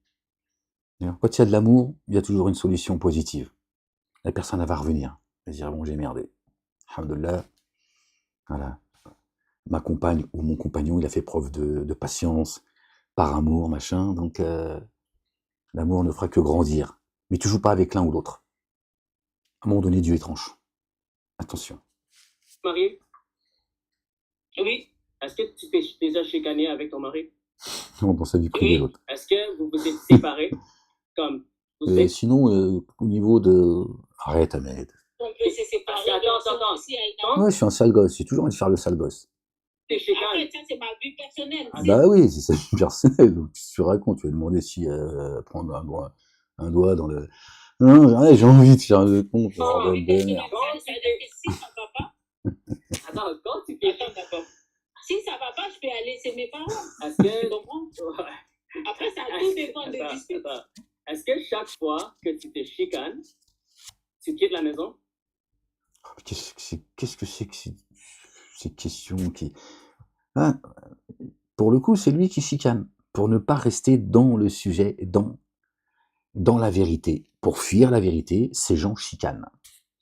Quand il y a de l'amour, il y a toujours une solution positive. La personne, elle va revenir. Elle va dire, bon, j'ai merdé. Alhamdoulilah. Voilà. Ma compagne ou mon compagnon, il a fait preuve de patience, par amour, machin. Donc, l'amour ne fera que grandir. Mais tu joues pas avec l'un ou l'autre. À un moment donné, Dieu est tranche. Attention. Marié? Oui. Est-ce que tu t'es déjà chicané avec ton mari? Non, dans sa vie privée, l'autre. Est-ce que vous vous êtes séparés? Comme vous sinon, au niveau de... Arrête, Ahmed. On peut se séparer. Attends. Ouais, je suis un sale gosse. J'ai toujours envie de faire le sale gosse. Après, ça, c'est ma vie personnelle. Bah oui, c'est ça, vie personnelle. Donc, tu racontes, tu vas demander si prendre un doigt dans le... Non, j'ai envie de faire le con. Si ça va pas... Attends, quand tu fais... Attends, d'accord. Si ça va pas, je peux aller chez mes parents. Est-ce que... Tu comprends? Après, ça tout dépend des disputes. Est-ce que chaque fois que tu te chicanes, tu quittes la maison? Qu'est-ce que c'est que ces questions qui... Ah, pour le coup, c'est lui qui chicane. Pour ne pas rester dans le sujet, dans la vérité. Pour fuir la vérité, ces gens chicanent.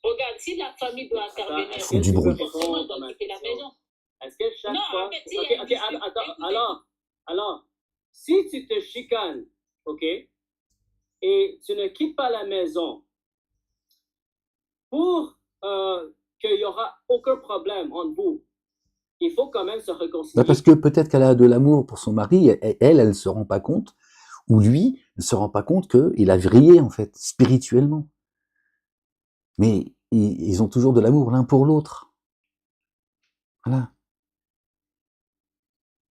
Regarde, si la famille doit intervenir, ils font du bruit. Forcément, doit quitter la maison. Est-ce que chaque fois... En fait, si Ok, attends. Alors, si tu te chicanes, ok, et tu ne quittes pas la maison pour qu'il n'y aura aucun problème entre vous, il faut quand même se réconcilier. Parce que peut-être qu'elle a de l'amour pour son mari, elle ne se rend pas compte, ou lui ne se rend pas compte qu'il a vrillé, en fait, spirituellement. Mais ils ont toujours de l'amour l'un pour l'autre. Voilà.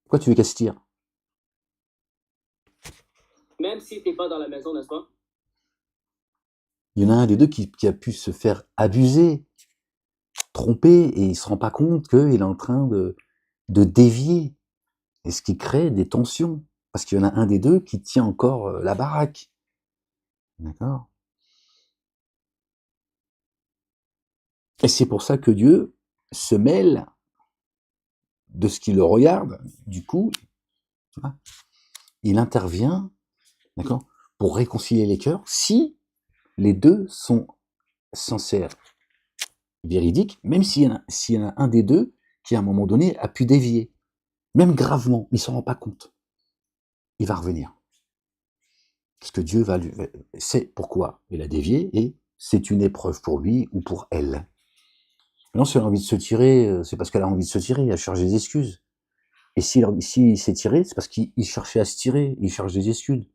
Pourquoi tu veux qu'elle se tire? Même si tu n'es pas dans la maison, n'est-ce pas? Il y en a un des deux qui a pu se faire abuser, tromper, et il ne se rend pas compte qu'il est en train de dévier Et ce qui crée des tensions, parce qu'il y en a un des deux qui tient encore la baraque. D'accord? Et c'est pour ça que Dieu se mêle de ce qui le regarde. Du coup, tu vois, il intervient, d'accord, pour réconcilier les cœurs, si les deux sont sincères, véridiques, même s'il y en a un des deux qui, à un moment donné, a pu dévier, même gravement, il ne s'en rend pas compte. Il va revenir. Parce que Dieu sait pourquoi il a dévié, et c'est une épreuve pour lui ou pour elle. Maintenant, si elle a envie de se tirer, c'est parce qu'elle a envie de se tirer, elle cherche des excuses. Et s'il s'est tiré, c'est parce qu'il cherchait à se tirer, il cherche des excuses.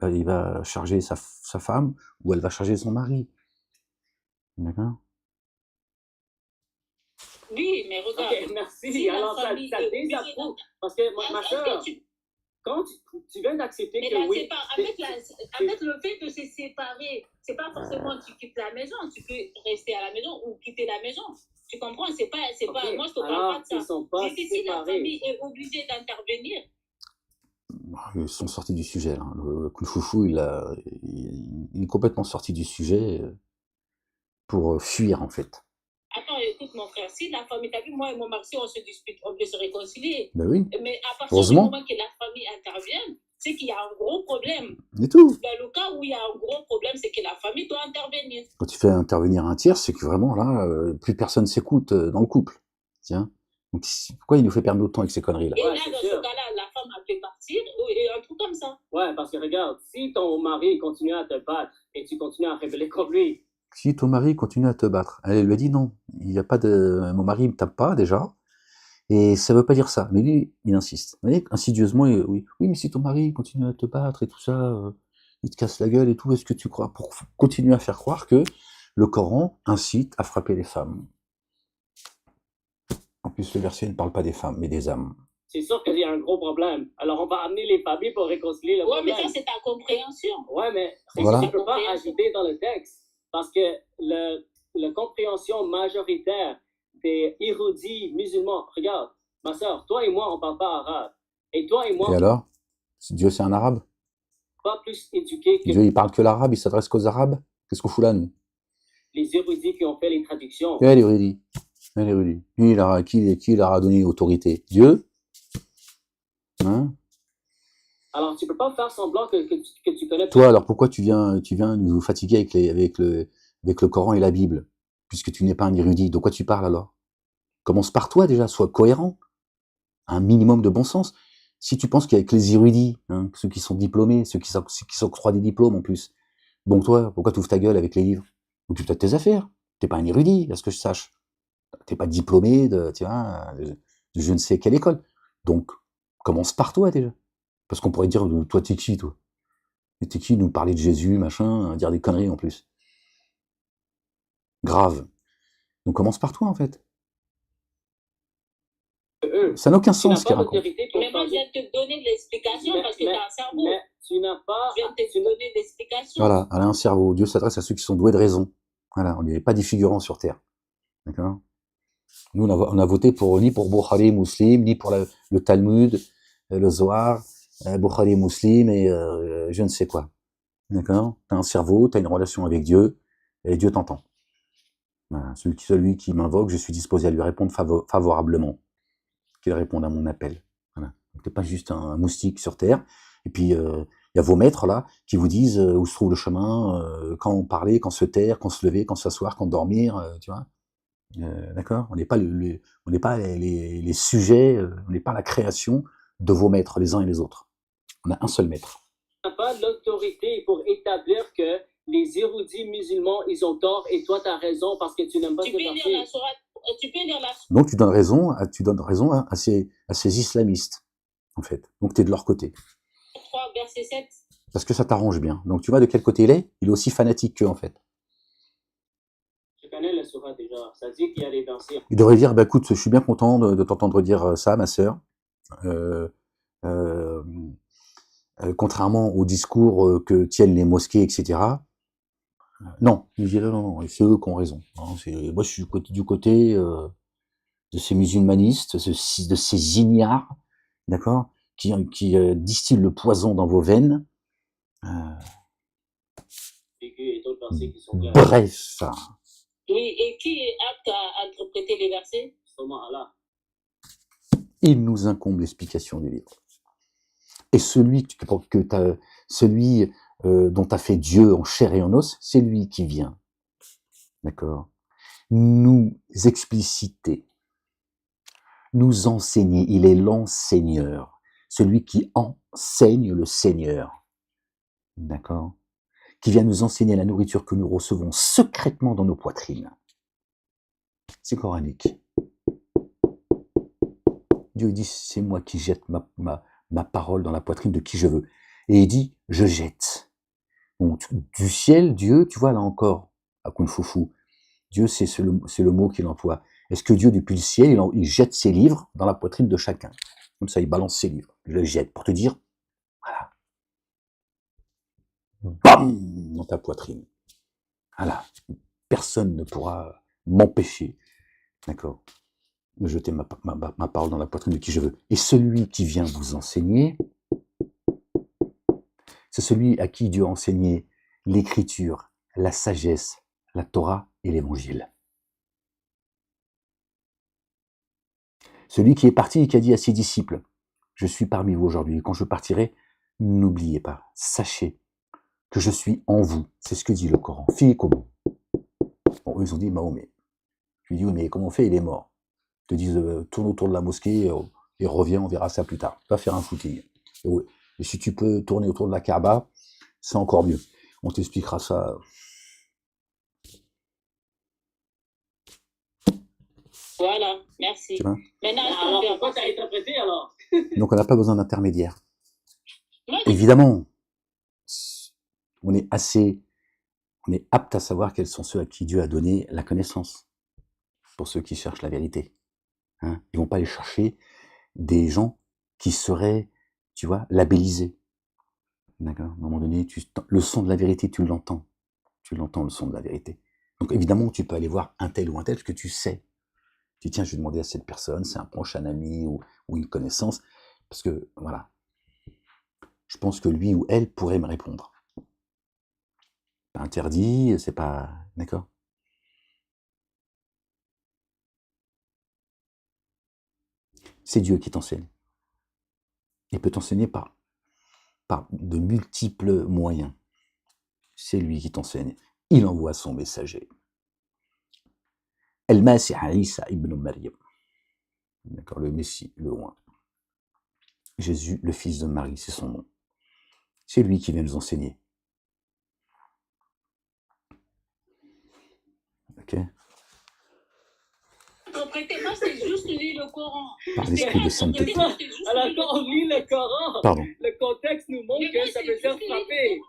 Il va charger sa femme, ou elle va charger son mari. D'accord? Oui, mais regarde. Ok, merci. Alors, ça désapprouve. Parce que ma soeur, quand tu viens d'accepter que là, oui. avec le fait de se séparer, c'est pas forcément tu quittes la maison, tu peux rester à la maison ou quitter la maison. Tu comprends? C'est pas, moi je te parle pas de ça. Ils sont pas si la famille est obligée d'intervenir. Ils sont sortis du sujet, là. Le Kunfufu, il est complètement sorti du sujet pour fuir, en fait. Attends, écoute mon frère, si la famille, t'as vu, moi et mon mari, si on se dispute, on peut se réconcilier. Ben oui. Mais à partir du moment que la famille intervient, c'est qu'il y a un gros problème. Et tout. Dans le cas où il y a un gros problème, c'est que la famille doit intervenir. Quand tu fais intervenir un tiers, c'est que vraiment, là, plus personne s'écoute dans le couple. Tiens. Donc, pourquoi il nous fait perdre notre temps avec ces conneries-là? Et là, dans ce cas-là, la femme a pu partir, et un truc comme ça. Ouais, parce que regarde, si ton mari continue à te battre et tu continues à rebeller contre lui. Si ton mari continue à te battre, elle lui a dit non, il n'y a pas de. Mon mari ne me tape pas déjà, et ça ne veut pas dire ça. Mais lui, il insiste. Vous voyez, insidieusement, oui, mais si ton mari continue à te battre et tout ça, il te casse la gueule et tout, est-ce que tu crois, pour continuer à faire croire que le Coran incite à frapper les femmes? En plus, le verset ne parle pas des femmes, mais des âmes. C'est sûr qu'il y a un gros problème. Alors, on va amener les familles pour réconcilier le problème. Ouais, mais ça, c'est ta compréhension. Ouais, mais voilà. Tu ne peux pas ajouter dans le texte. Parce que la compréhension majoritaire des érudits musulmans, regarde, ma soeur, toi et moi, on ne parle pas arabe. Et toi et moi... Et alors? Dieu, c'est un arabe? Pas plus éduqué que... Dieu, il parle que l'arabe, il s'adresse qu'aux arabes? Qu'est-ce qu'on fout là, nous? Les érudits qui ont fait les traductions. Et l'érudit. Qui leur a donné autorité? Dieu? Hein? Alors, tu ne peux pas faire semblant que tu connais... Toi, alors pourquoi tu viens nous fatiguer avec le Coran et la Bible, puisque tu n'es pas un érudit? De quoi tu parles alors? Commence par toi déjà, sois cohérent. Un minimum de bon sens. Si tu penses qu'avec les érudits, hein, ceux qui sont diplômés, ceux qui s'octroient des diplômes en plus, bon toi, pourquoi tu ouvres ta gueule avec les livres? Occupe-toi de tes affaires. T'es pas un érudit, à ce que je sache. T'es pas diplômé de je ne sais quelle école. Donc, commence par toi déjà. Parce qu'on pourrait dire, toi t'es qui, toi? T'es qui nous parler de Jésus, machin, dire des conneries en plus? Grave. Donc commence par toi en fait. Ça n'a aucun sens ce qu'il raconte. Mais moi je viens de te donner l'explication parce que tu as un cerveau. Mais tu n'as pas... Je viens de te donner l'explication. Voilà, elle a un cerveau. Dieu s'adresse à ceux qui sont doués de raison. Voilà, on n'est pas des figurants sur Terre. D'accord? Nous, on a voté ni pour Bukhari Muslim, ni pour le Talmud, le Zohar, Bukhari Muslim et je ne sais quoi. D'accord? T'as un cerveau, t'as une relation avec Dieu, et Dieu t'entend. Voilà. Celui qui m'invoque, je suis disposé à lui répondre favorablement. Qu'il réponde à mon appel. Voilà. T'es pas juste un moustique sur Terre. Et puis, il y a vos maîtres, là, qui vous disent où se trouve le chemin, quand parler, quand se taire, quand se lever, quand s'asseoir, quand dormir, tu vois. D'accord? On n'est pas les sujets, on n'est pas la création de vos maîtres, les uns et les autres. On a un seul maître. Tu n'as pas l'autorité pour établir que les érudits musulmans, ils ont tort et toi, tu as raison parce que tu n'aimes pas ce verset. Tu peux lire la sourate. Donc, tu donnes raison à ces islamistes, en fait. Donc, tu es de leur côté. 3, verset 7. Parce que ça t'arrange bien. Donc, tu vois de quel côté il est? Il est aussi fanatique qu'eux, en fait. Je connais la sourate déjà. Ça dit qu'il y a des versets. Il devrait dire, bah, écoute, je suis bien content de t'entendre dire ça, ma sœur. Contrairement au discours que tiennent les mosquées, etc. Non, il dit non, c'est eux qui ont raison. Moi, je suis du côté de ces musulmanistes, de ces ignares d'accord, qui distille le poison dans vos veines. Et d'autres versets qui sont clairs. Bref. Oui, et qui est apte à interpréter les versets? Seulement Allah. Il nous incombe l'explication du livre. Et celui dont a fait Dieu en chair et en os, c'est lui qui vient, d'accord, nous expliciter, nous enseigner. Il est l'enseigneur, celui qui enseigne le Seigneur, d'accord, qui vient nous enseigner la nourriture que nous recevons secrètement dans nos poitrines. C'est coranique. Dieu dit, c'est moi qui jette ma parole dans la poitrine de qui je veux. Et il dit, je jette. Donc, du ciel, Dieu, tu vois là encore, à Kung Fu Fu, Dieu, c'est le mot qu'il emploie. Est-ce que Dieu, depuis le ciel, il jette ses livres dans la poitrine de chacun? Comme ça, il balance ses livres. Il le jette pour te dire, voilà, bam, dans ta poitrine. Voilà. Personne ne pourra m'empêcher, d'accord, de jeter ma parole dans la poitrine de qui je veux. Et celui qui vient vous enseigner, c'est celui à qui Dieu a enseigné l'écriture, la sagesse, la Torah et l'évangile. Celui qui est parti et qui a dit à ses disciples, je suis parmi vous aujourd'hui, quand je partirai, n'oubliez pas, sachez que je suis en vous. C'est ce que dit le Coran. Fille comment? Bon, eux, ils ont dit Mahomet. Je lui dis, oui, mais comment on fait? Il est mort. Ils te disent, tourne autour de la mosquée et reviens, on verra ça plus tard. Va faire un footing. Et si tu peux tourner autour de la Kaaba, c'est encore mieux. On t'expliquera ça. Voilà, merci. Maintenant, alors pourquoi tu as interprété alors? Donc on n'a pas besoin d'intermédiaire. Évidemment, on est apte à savoir quels sont ceux à qui Dieu a donné la connaissance, pour ceux qui cherchent la vérité. Hein, ils vont pas aller chercher des gens qui seraient, tu vois, labellisés. D'accord. À un moment donné, le son de la vérité, tu l'entends. Tu l'entends, le son de la vérité. Donc évidemment, tu peux aller voir un tel ou un tel, parce que tu sais. Tu dis, tiens, je vais demander à cette personne, c'est un proche, un ami ou une connaissance, parce que, voilà, je pense que lui ou elle pourrait me répondre. Pas interdit, c'est pas... D'accord. C'est Dieu qui t'enseigne. Il peut t'enseigner par de multiples moyens. C'est lui qui t'enseigne. Il envoie son messager. El-Masih Isa ibn Maryam. D'accord, le Messie, le roi. Jésus, le fils de Marie, c'est son nom. C'est lui qui vient nous enseigner. Ok. Moi, c'est juste lire le Coran. Par l'esprit de sainteté. Alors, quand on lit le Coran, pardon, le contexte nous montre que ça veut dire frapper.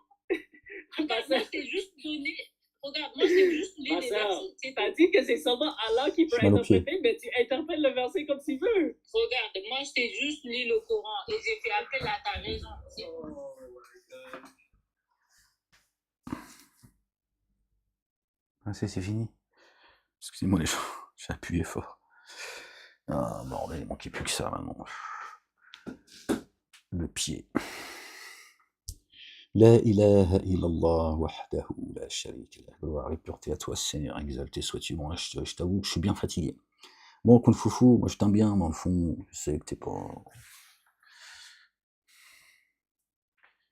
Regarde, moi, c'est juste donner. Regarde, moi, c'est juste lire les versets. T'as dit que c'est seulement Allah qui peut interpréter, mais tu interprètes le verset comme tu veux. Regarde, moi, c'est juste lire le Coran et j'ai fait appel à ta raison. Ah, c'est fini. Excusez-moi les gens, j'ai appuyé fort. Ah bordel, il manquait plus que ça maintenant. Le pied. La ilaha illallah wahdahu la sharika lah. Gloire et pureté à toi, Seigneur, exalté sois-tu. Bon, je t'avoue que je suis bien fatigué. Bon, Kung Fu Fu, moi je t'aime bien, dans le fond, je sais que t'es pas...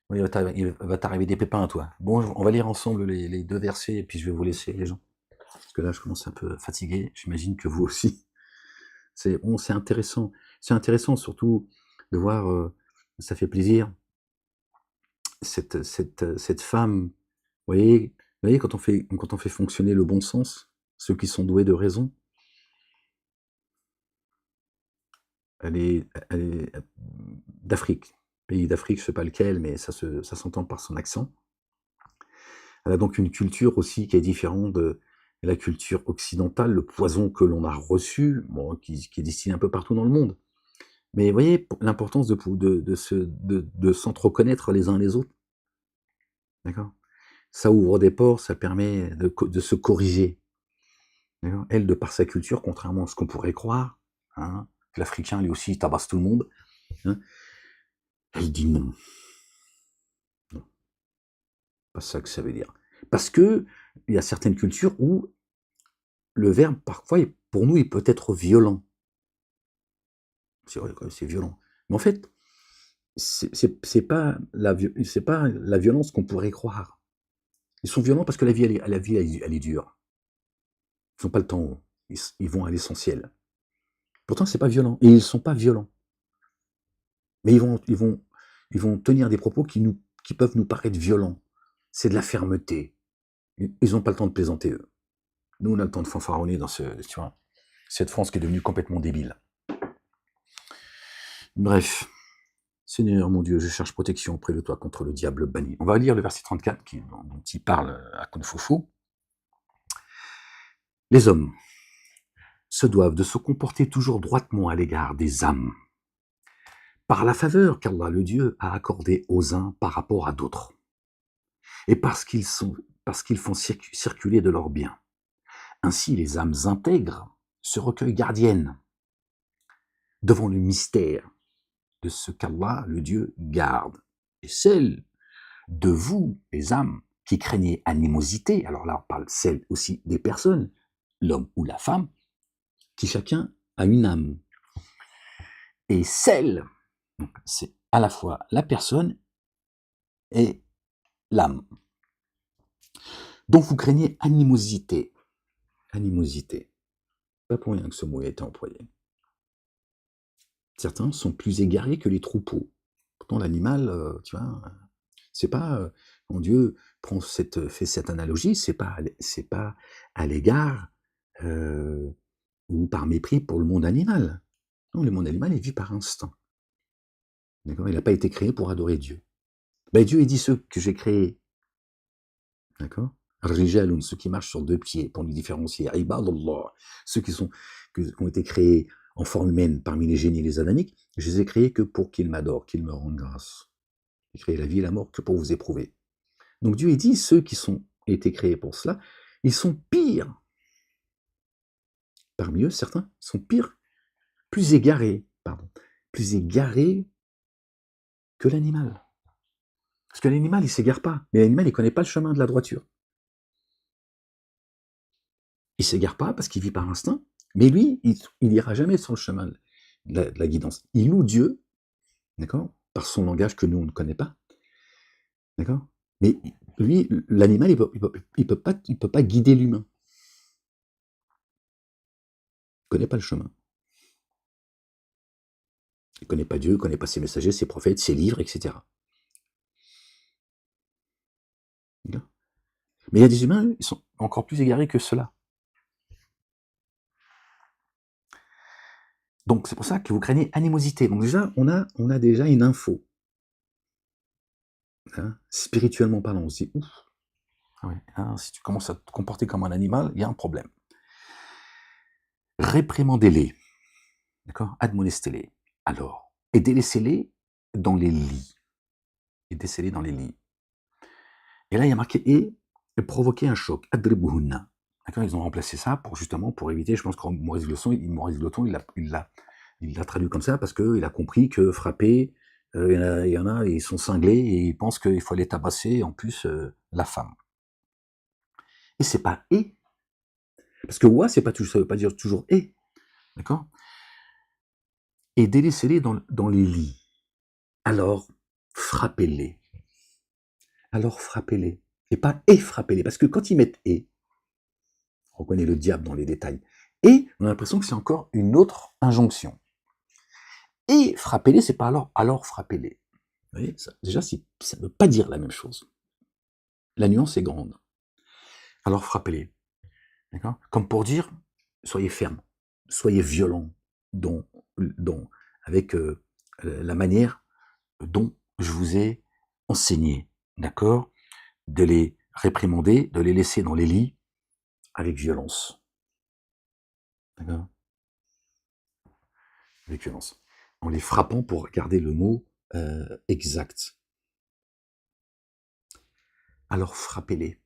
Oui, il va t'arriver des pépins à toi. Bon, on va lire ensemble les deux versets, et puis je vais vous laisser, les gens. Parce que là, je commence un peu fatigué. J'imagine que vous aussi. C'est intéressant. C'est intéressant, surtout, de voir, ça fait plaisir, cette femme, vous voyez quand on fait fonctionner le bon sens, ceux qui sont doués de raison, elle est d'Afrique, pays d'Afrique, je sais pas lequel, mais ça s'entend par son accent. Elle a donc une culture aussi qui est différente de la culture occidentale, le poison que l'on a reçu, bon, qui est destiné un peu partout dans le monde. Mais vous voyez l'importance de s'entreconnaître les uns les autres. D'accord? Ça ouvre des ports, ça permet de se corriger. D'accord? Elle, de par sa culture, contrairement à ce qu'on pourrait croire, hein, que l'Africain, lui aussi, il tabasse tout le monde, Hein. Elle dit non. Non. Pas ça que ça veut dire. Parce que il y a certaines cultures où le verbe, parfois, pour nous, il peut être violent. C'est vrai, c'est violent. Mais en fait, c'est pas la violence qu'on pourrait croire. Ils sont violents parce que la vie, elle est dure. Ils n'ont pas le temps. Ils vont à l'essentiel. Pourtant, c'est pas violent. Et ils sont pas violents. Mais ils vont tenir des propos qui peuvent nous paraître violents. C'est de la fermeté. Ils n'ont pas le temps de plaisanter, eux. Nous, on a le temps de fanfaronner dans cette France qui est devenue complètement débile. Bref. Seigneur mon Dieu, je cherche protection auprès de toi contre le diable banni. On va lire le verset 34 dont il parle à Konfofo. Les hommes se doivent de se comporter toujours droitement à l'égard des âmes, par la faveur qu'Allah le Dieu a accordée aux uns par rapport à d'autres, et parce qu'ils font circuler de leurs biens. Ainsi, les âmes intègres se recueillent gardiennes devant le mystère de ce qu'Allah le Dieu garde, et celles de vous, les âmes, qui craignez animosité, alors là on parle celle aussi des personnes, l'homme ou la femme, qui chacun a une âme. Et celle, c'est à la fois la personne et l'âme. Donc vous craignez animosité. Animosité. Pas pour rien que ce mot a été employé. Certains sont plus égarés que les troupeaux. Pourtant l'animal, tu vois, c'est pas, quand Dieu fait cette analogie, c'est pas à l'égard ou par mépris pour le monde animal. Non, le monde animal, il vit par instinct. D'accord? Il n'a pas été créé pour adorer Dieu. Ben, Dieu, il dit ceux que j'ai créés. D'accord? Al-Rijaloun, ceux qui marchent sur deux pieds, pour nous différencier. Ibadallah, ceux qui ont été créés en forme humaine parmi les génies et les adamiques, je les ai créés que pour qu'ils m'adorent, qu'ils me rendent grâce. J'ai créé la vie et la mort que pour vous éprouver. Donc Dieu, il dit, ceux qui ont été créés pour cela, ils sont pires. Parmi eux, certains sont pires, plus égarés que l'animal. Parce que l'animal, il ne s'égare pas. Mais l'animal, il ne connaît pas le chemin de la droiture. Il ne s'égare pas parce qu'il vit par instinct, mais lui, il n'ira jamais sur le chemin de la guidance. Il loue Dieu, d'accord, par son langage que nous, on ne connaît pas, d'accord. Mais lui, l'animal, il peut pas guider l'humain. Il ne connaît pas le chemin. Il ne connaît pas Dieu, il ne connaît pas ses messagers, ses prophètes, ses livres, etc. Mais il y a des humains, ils sont encore plus égarés que cela. Donc c'est pour ça que vous craignez animosité. Donc déjà, on a déjà une info. Hein, spirituellement parlant, on se dit, ouf, ah ouais, hein, si tu commences à te comporter comme un animal, il y a un problème. Réprimandez-les, d'accord, admonestez-les, alors, et délaissez-les dans les lits. Et délaissez-les dans les lits. Et là, il y a marqué, et provoquer un choc, adribuhunna. D'accord, ils ont remplacé ça pour éviter, je pense que Maurice Glosson, il l'a traduit comme ça parce qu'il a compris que frapper, il y en a, ils sont cinglés et ils pensent qu'il faut aller tabasser en plus la femme. Et c'est pas et. Parce que wa, ça veut pas dire toujours et. D'accord? Et délaissez-les dans les lits. Alors, frappez-les. Alors, frappez-les. Et pas et frappez-les. Parce que quand ils mettent et, on reconnaît le diable dans les détails. Et, on a l'impression que c'est encore une autre injonction. Et frappez-les, c'est pas alors frappez-les. Vous voyez, ça, déjà, ça ne veut pas dire la même chose. La nuance est grande. Alors frappez-les. D'accord? Comme pour dire, soyez ferme, soyez violent avec la manière dont je vous ai enseigné. D'accord? De les réprimander, de les laisser dans les lits avec violence. D'accord? Avec violence. En les frappant pour garder le mot exact. Alors frappez-les.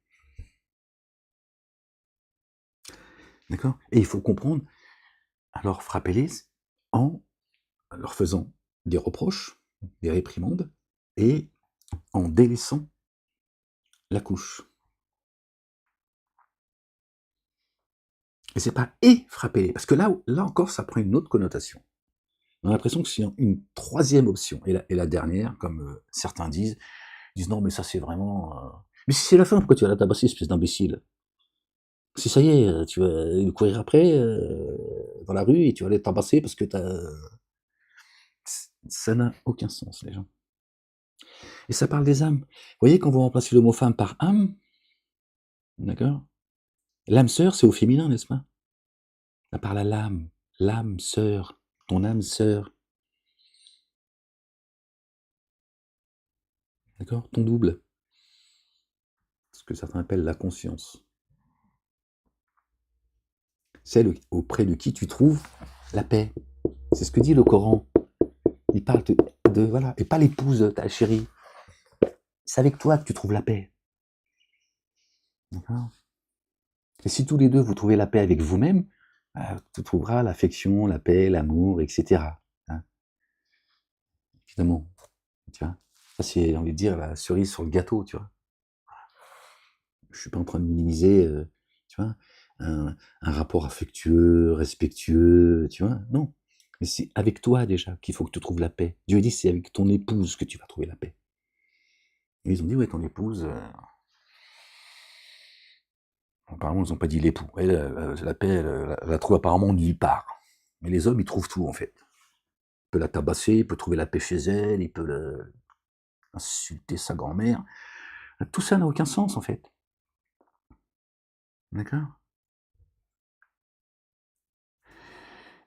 D'accord? Et il faut comprendre, alors frappez-les en leur faisant des reproches, des réprimandes, et en délaissant la couche. Et c'est pas « et frappez-les », parce que là encore, ça prend une autre connotation. On a l'impression que c'est une troisième option. Et la dernière, comme certains disent non, mais ça c'est vraiment... Mais si c'est la fin, pourquoi tu vas la tabasser, espèce d'imbécile? Si ça y est, tu vas courir après dans la rue et tu vas aller tabasser parce que ça n'a aucun sens, les gens. Et ça parle des âmes. Vous voyez, quand vous remplacez le mot femme par âme, d'accord? L'âme sœur, c'est au féminin, n'est-ce pas? Ça parle à l'âme sœur, ton âme sœur. D'accord? Ton double. Ce que certains appellent la conscience. Celle auprès de qui tu trouves la paix. C'est ce que dit le Coran. Il parle de voilà, et pas l'épouse, ta chérie. C'est avec toi que tu trouves la paix. D'accord? Et si tous les deux vous trouvez la paix avec vous-même, tu trouveras l'affection, la paix, l'amour, etc. Hein? Évidemment. Tu vois? Ça, c'est, j'ai envie de dire, la cerise sur le gâteau, tu vois. Je suis pas en train de minimiser, tu vois, un rapport affectueux, respectueux, tu vois. Non. Mais c'est avec toi déjà qu'il faut que tu trouves la paix. Dieu dit, c'est avec ton épouse que tu vas trouver la paix. Et ils ont dit, ouais, ton épouse... Apparemment, ils n'ont pas dit l'époux. La paix, elle la trouve apparemment nulle part. Mais les hommes, ils trouvent tout, en fait. Il peut la tabasser, il peut trouver la paix chez elle, il peut insulter sa grand-mère. Tout ça n'a aucun sens, en fait. D'accord?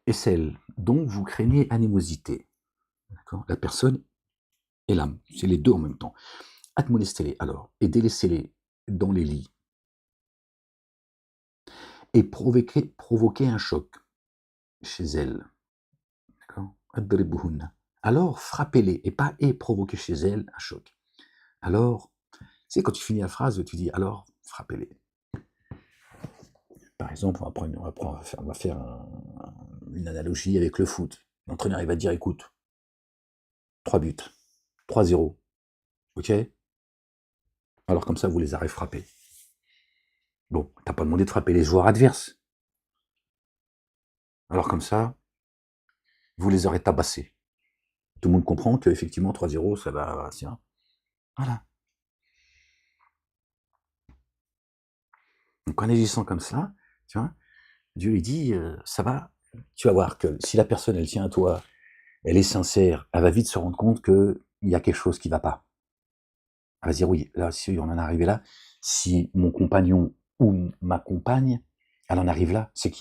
Et celle dont vous craignez animosité. D'accord? La personne et l'âme. C'est les deux en même temps. Admonestez-les, alors, et délaissez-les dans les lits. Et provoquer un choc chez elle. D'accord? Adribuhunna. Alors, frappez-les, et pas et provoquer chez elle un choc. Alors, tu sais, quand tu finis la phrase, tu dis alors, frappez-les. Par exemple, on va faire une analogie avec le foot. L'entraîneur, il va te dire, écoute, 3 buts, 3-0, ok? Alors comme ça, vous les aurez frappés. Bon, t'as pas demandé de frapper les joueurs adverses. Alors comme ça, vous les aurez tabassés. Tout le monde comprend qu'effectivement, 3-0, ça va... Tiens. Voilà. Donc en agissant comme ça, tu vois, Dieu lui dit, ça va, tu vas voir que si la personne, elle tient à toi, elle est sincère, elle va vite se rendre compte qu'il y a quelque chose qui ne va pas. Elle va se dire, oui, là, si on en est arrivé là, si mon compagnon ou ma compagne, elle en arrive là, c'est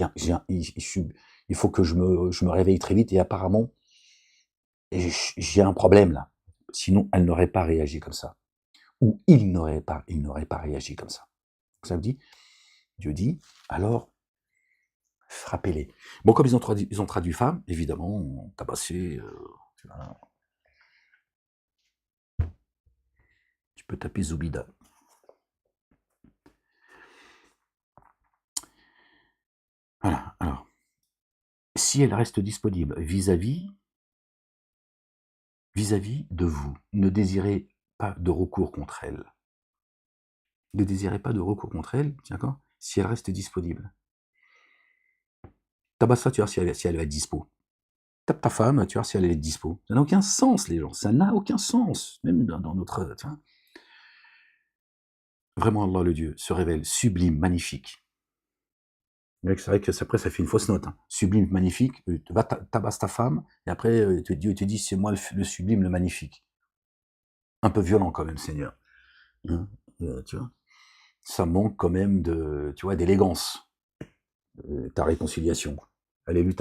il faut que je me réveille très vite et apparemment, j'ai un problème là. Sinon, elle n'aurait pas réagi comme ça. Ou il n'aurait pas réagi comme ça. Donc ça veut dire, Dieu dit, alors, frappez-les. Bon, comme ils ont traduit femme, évidemment, tabassé, tu peux taper Zoubida. Voilà, alors, si elle reste disponible vis-à-vis de vous, ne désirez pas de recours contre elle. Ne désirez pas de recours contre elle, d'accord? Si elle reste disponible. Tabasse ça, tu vois si elle va être dispo. Tape ta femme, tu vois si elle est dispo. Ça n'a aucun sens, les gens. Ça n'a aucun sens. Même dans notre... Tu vois. Vraiment, Allah, le Dieu, se révèle sublime, magnifique. C'est vrai que après, ça fait une fausse note. Hein. Sublime, magnifique, tu vas tabasse ta femme, et après, Dieu te dit, c'est moi le sublime, le magnifique. Un peu violent quand même, Seigneur. Hein, tu vois, ça manque quand même d'élégance, ta réconciliation. Allez lui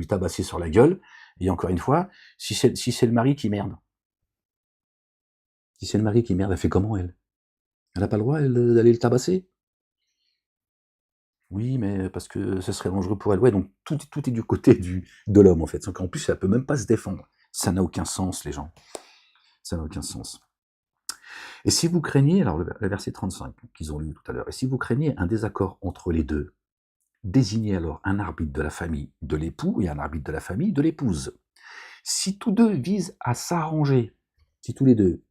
tabasser sur la gueule, et encore une fois, si c'est le mari qui merde. Si c'est le mari qui merde, elle fait comment, elle? Elle n'a pas le droit, elle, d'aller le tabasser? Oui, mais parce que ce serait dangereux pour elle. Ouais, donc tout est du côté de l'homme, en fait. Donc en plus, elle peut même pas se défendre. Ça n'a aucun sens, les gens. Ça n'a aucun sens. Et si vous craignez, alors le verset 35 qu'ils ont lu tout à l'heure, et si vous craignez un désaccord entre les deux, désignez alors un arbitre de la famille de l'époux et un arbitre de la famille de l'épouse. Si tous deux visent à s'arranger, si tous les deux,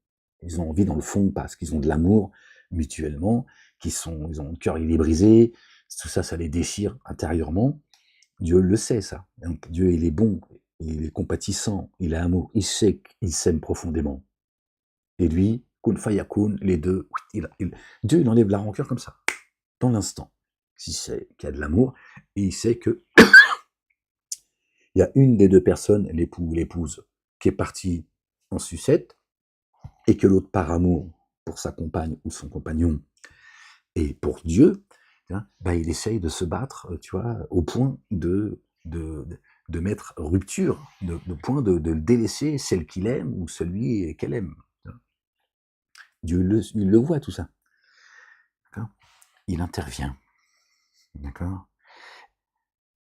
ils ont envie dans le fond, parce qu'ils ont de l'amour mutuellement, ils ont le cœur, il est brisé, tout ça, ça les déchire intérieurement, Dieu le sait, ça. Donc, Dieu, il est bon, il est compatissant, il a amour, il sait qu'il s'aime profondément. Et lui, kun fayakun, les deux, Dieu, il enlève la rancœur comme ça, dans l'instant. Il sait qu'il y a de l'amour, et il sait que il y a une des deux personnes, l'époux ou l'épouse, qui est partie en sucette, et que l'autre, par amour pour sa compagne ou son compagnon, et pour Dieu, bah, il essaye de se battre, tu vois, au point de mettre rupture, de point de délaisser celle qu'il aime ou celui qu'elle aime. Dieu il le voit, tout ça. Il intervient. D'accord.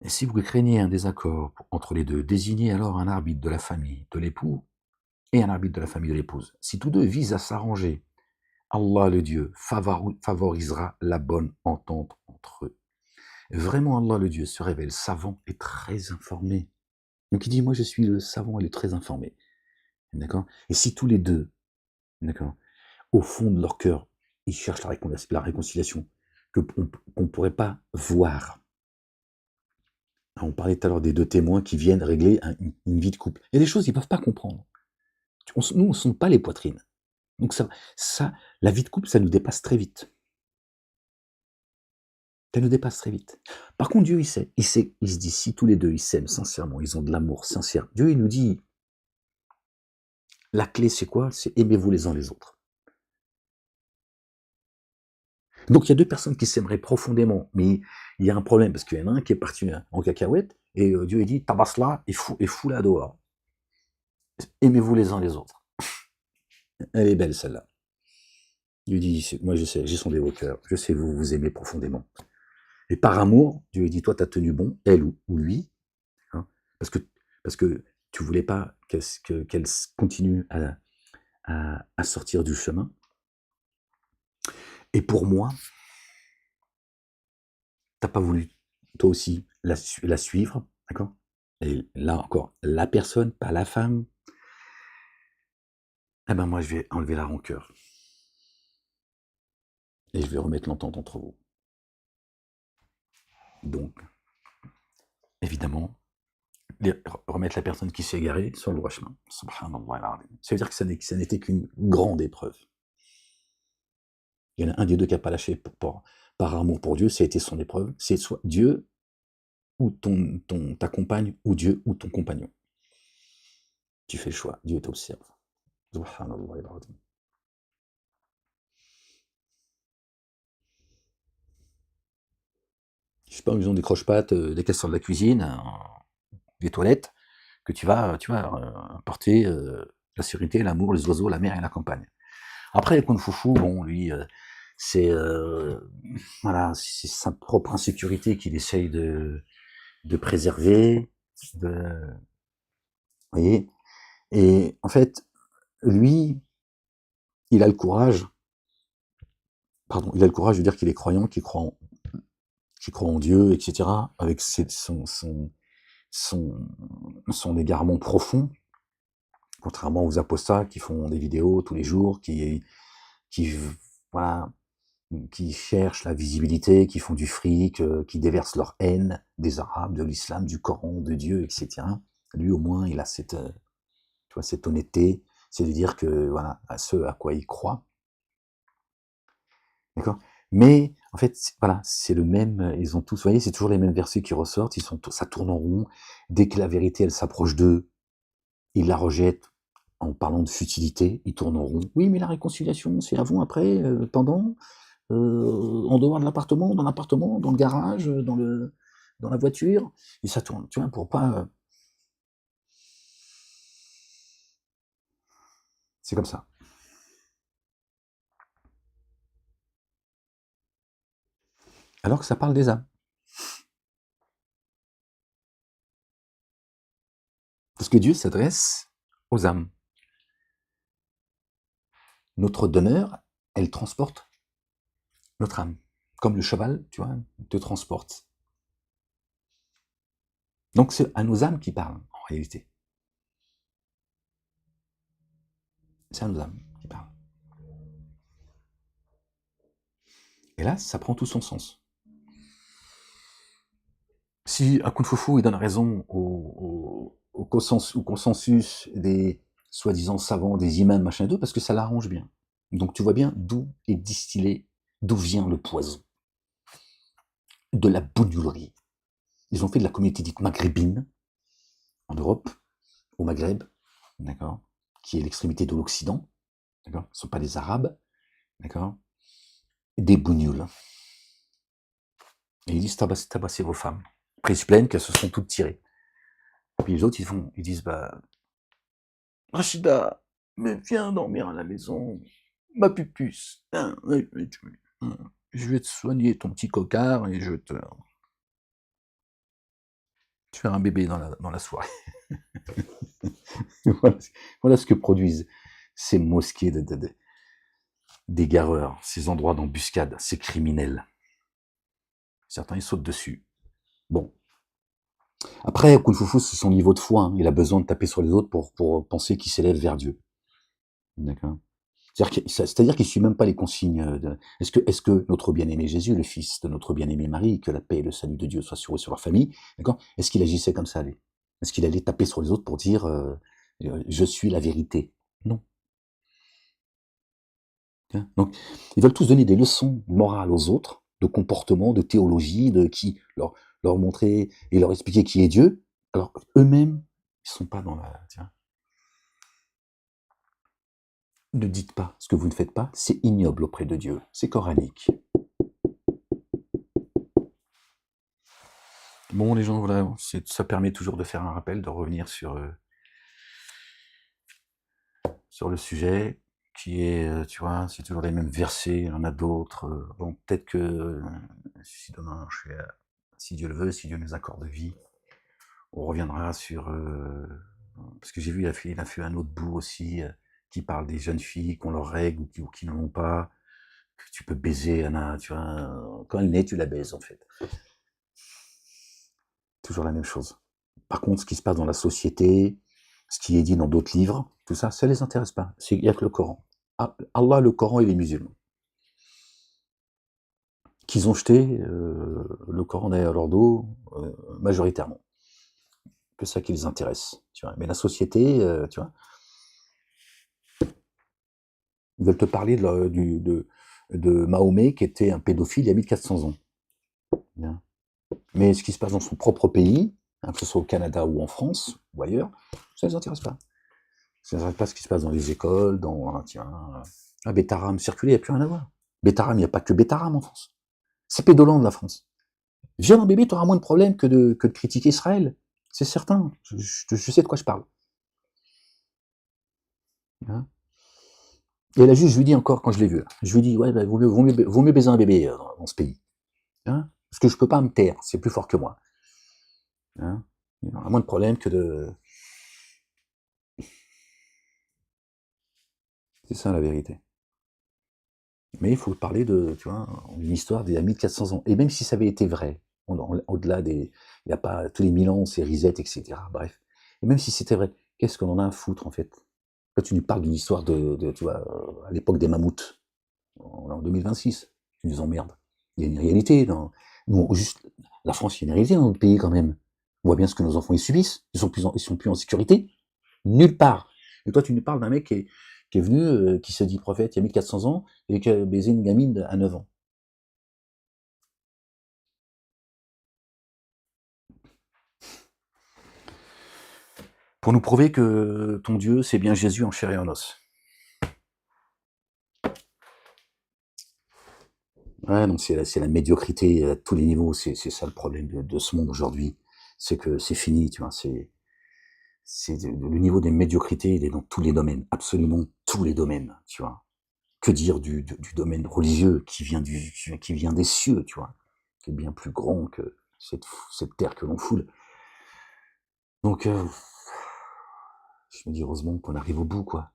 Et si vous craignez un désaccord entre les deux, désignez alors un arbitre de la famille de l'époux et un arbitre de la famille de l'épouse. Si tous deux visent à s'arranger, Allah le Dieu favorisera la bonne entente entre eux. Vraiment, Allah le Dieu se révèle savant et très informé. Donc il dit, moi je suis le savant et le très informé. D'accord. Et si tous les deux, d'accord, au fond de leur cœur, ils cherchent la réconciliation, qu'on ne pourrait pas voir. On parlait tout à l'heure des deux témoins qui viennent régler une vie de couple. Il y a des choses qu'ils ne peuvent pas comprendre. Nous, on ne sonde pas les poitrines. Donc ça, la vie de couple, ça nous dépasse très vite. Ça nous dépasse très vite. Par contre, Dieu, il sait. Il se dit, si tous les deux, ils s'aiment sincèrement, ils ont de l'amour sincère, Dieu, il nous dit, la clé, c'est quoi? C'est aimez-vous les uns les autres. Donc, il y a deux personnes qui s'aimeraient profondément, mais il y a un problème, parce qu'il y en a un qui est parti en cacahuète, et Dieu, il dit, tabasse-la et fous-la dehors. Aimez-vous les uns les autres. Elle est belle, celle-là. Dieu dit, moi, je sais, j'ai sondé vos cœurs, je sais vous aimez profondément. Et par amour, Dieu dit, toi, tu as tenu bon, elle ou lui, hein, parce que tu voulais pas qu'elle continue à sortir du chemin. Et pour moi, t'as pas voulu, toi aussi, la suivre, d'accord? Et là encore, la personne, pas la femme, eh ben moi, je vais enlever la rancœur. Et je vais remettre l'entente entre vous. Donc, évidemment, remettre la personne qui s'est égarée sur le droit chemin. Subhanallah. Ça veut dire que ça n'était qu'une grande épreuve. Il y en a un des deux qui n'a pas lâché par amour pour Dieu, ça a été son épreuve. C'est soit Dieu ou ta compagne, ou Dieu ou ton compagnon. Tu fais le choix, Dieu t'observe. Subhanallah. Je sais pas, ils ont des croche-pattes, des casseurs de la cuisine, des toilettes, que tu vas porter la sérénité, l'amour, les oiseaux, la mer et la campagne. Après, Kung Fu, bon, lui, c'est voilà, c'est sa propre insécurité qu'il essaye de préserver, vous voyez. Et en fait, lui, il a le courage de dire qu'il est croyant, qu'il croit en Dieu, etc., avec son égarement profond, contrairement aux apostats qui font des vidéos tous les jours, qui cherchent la visibilité, qui font du fric, qui déversent leur haine des Arabes, de l'islam, du Coran, de Dieu, etc. Lui, au moins, il a cette honnêteté, c'est de dire que, voilà, à ce à quoi il croit. D'accord? Mais, en fait, voilà, c'est le même, ils ont tous, vous voyez, c'est toujours les mêmes versets qui ressortent, ça tourne en rond. Dès que la vérité, elle s'approche d'eux, ils la rejettent en parlant de futilité, ils tournent en rond. Oui, mais la réconciliation, c'est avant, après, pendant, en dehors de l'appartement, dans l'appartement, dans le garage, dans la voiture, et ça tourne, tu vois, pour pas... C'est comme ça. Alors que ça parle des âmes. Parce que Dieu s'adresse aux âmes. Notre demeure, elle transporte notre âme. Comme le cheval, tu vois, te transporte. Donc c'est à nos âmes qui parlent, en réalité. C'est un nos âmes qui parle. Et là, ça prend tout son sens. Si un Kung Fu il donne raison au consensus des soi-disant savants, des imams, machin et tout, parce que ça l'arrange bien. Donc tu vois bien d'où est distillé, d'où vient le poison. De la bougnolerie. Ils ont fait de la communauté dite maghrébine, en Europe, au Maghreb, d'accord, qui est l'extrémité de l'Occident, d'accord, ce ne sont pas des Arabes, d'accord, des bougnoules. Et ils disent tabassez vos femmes. Après, ils se plaignent qu'elles se sont toutes tirées. Et puis les autres, ils disent, bah, Rachida, mais viens dormir à la maison, ma pupuce. Je vais te soigner ton petit cocard et je vais te faire un bébé dans la soirée. Voilà ce que produisent ces mosquées d'égareurs, ces endroits d'embuscade, ces criminels. Certains, ils sautent dessus. Bon. Après, Kung Fu, c'est son niveau de foi. Hein. Il a besoin de taper sur les autres pour penser qu'il s'élève vers Dieu. D'accord. C'est-à-dire qu'il ne suit même pas les consignes. Est-ce que notre bien-aimé Jésus, le fils de notre bien-aimé Marie, que la paix et le salut de Dieu soient sur eux, sur leur famille, d'accord, est-ce qu'il agissait comme ça, lui? Est-ce qu'il allait taper sur les autres pour dire je suis la vérité? Non. Donc, ils veulent tous donner des leçons morales aux autres, de comportement, de théologie, leur montrer et leur expliquer qui est Dieu, alors eux-mêmes, ils ne sont pas dans la... Ne dites pas ce que vous ne faites pas, c'est ignoble auprès de Dieu, c'est coranique. Bon, les gens, voilà, ça permet toujours de faire un rappel, de revenir sur le sujet, qui est, tu vois, c'est toujours les mêmes versets, il y en a d'autres. Bon, peut-être que si demain, si Dieu le veut, si Dieu nous accorde vie, on reviendra sur... parce que j'ai vu, il a fait un autre bout aussi, qui parle des jeunes filles qui ont leurs règles ou qui n'en ont pas, que tu peux baiser, Anna, tu vois, quand elle naît, tu la baises, en fait. Toujours la même chose. Par contre, ce qui se passe dans la société, ce qui est dit dans d'autres livres, tout ça, ça les intéresse pas. Il n'y a que le Coran. Allah, le Coran et les musulmans. Qu'ils ont jeté le Coran derrière leur dos, majoritairement. Que ça qui les intéresse. Tu vois. Mais la société, tu vois, ils veulent te parler de Mahomet qui était un pédophile il y a 1400 ans. Bien. Mais ce qui se passe dans son propre pays, hein, que ce soit au Canada ou en France, ou ailleurs, ça ne les intéresse pas. Ça ne les intéresse pas ce qui se passe dans les écoles, Bétaram, circuler, il n'y a plus rien à voir. Bétaram, il n'y a pas que Bétaram en France. C'est Pédoland de la France. Viens un bébé, tu auras moins de problèmes que de critiquer Israël. C'est certain. Je sais de quoi je parle. Hein. Et la juge, je lui dis encore, quand je l'ai vu, là, je lui dis, ouais, bah, vaut mieux baiser un bébé dans ce pays. Hein, parce que je peux pas me taire, c'est plus fort que moi. Hein, il y aura moins de problèmes que de... C'est ça la vérité. Mais il faut parler de, tu vois, une histoire d'il y a 1400 ans. Et même si ça avait été vrai, au-delà des... Il n'y a pas tous les 1000 ans, c'est Reset, etc. Bref. Et même si c'était vrai, qu'est-ce qu'on en a à foutre, en fait? Quand tu nous parles d'une histoire tu vois, à l'époque des mammouths, en 2026, tu nous emmerdes. Il y a une réalité. La France, il y a une réalité dans notre pays, quand même. On voit bien ce que nos enfants, ils subissent. Ils sont plus en sécurité. Nulle part. Et toi, tu nous parles d'un mec qui est venu, qui se dit prophète il y a 1400 ans, et qui a baisé une gamine à 9 ans. Pour nous prouver que ton Dieu, c'est bien Jésus en chair et en os. Ouais, donc c'est la médiocrité à tous les niveaux, c'est ça le problème de ce monde aujourd'hui. C'est que c'est fini, tu vois, le niveau des médiocrités, il est dans tous les domaines, absolument tous les domaines, tu vois. Que dire du domaine religieux qui vient des cieux, tu vois, qui est bien plus grand que cette terre que l'on foule. Donc, je me dis heureusement qu'on arrive au bout, quoi.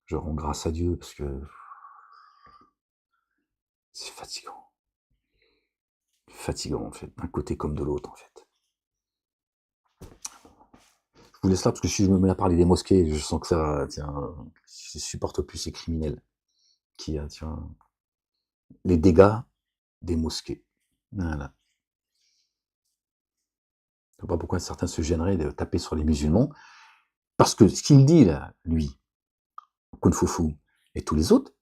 Je rends grâce à Dieu parce que c'est fatigant. Fatigant, en fait, d'un côté comme de l'autre, en fait. Je vous laisse là, parce que si je me mets à parler des mosquées, je sens que ça, tiens, je supporte plus ces criminels qui, tiens, les dégâts des mosquées. Voilà. Je ne sais pas pourquoi certains se gêneraient de taper sur les musulmans, parce que ce qu'il dit là, lui, Kun Fufu, et tous les autres,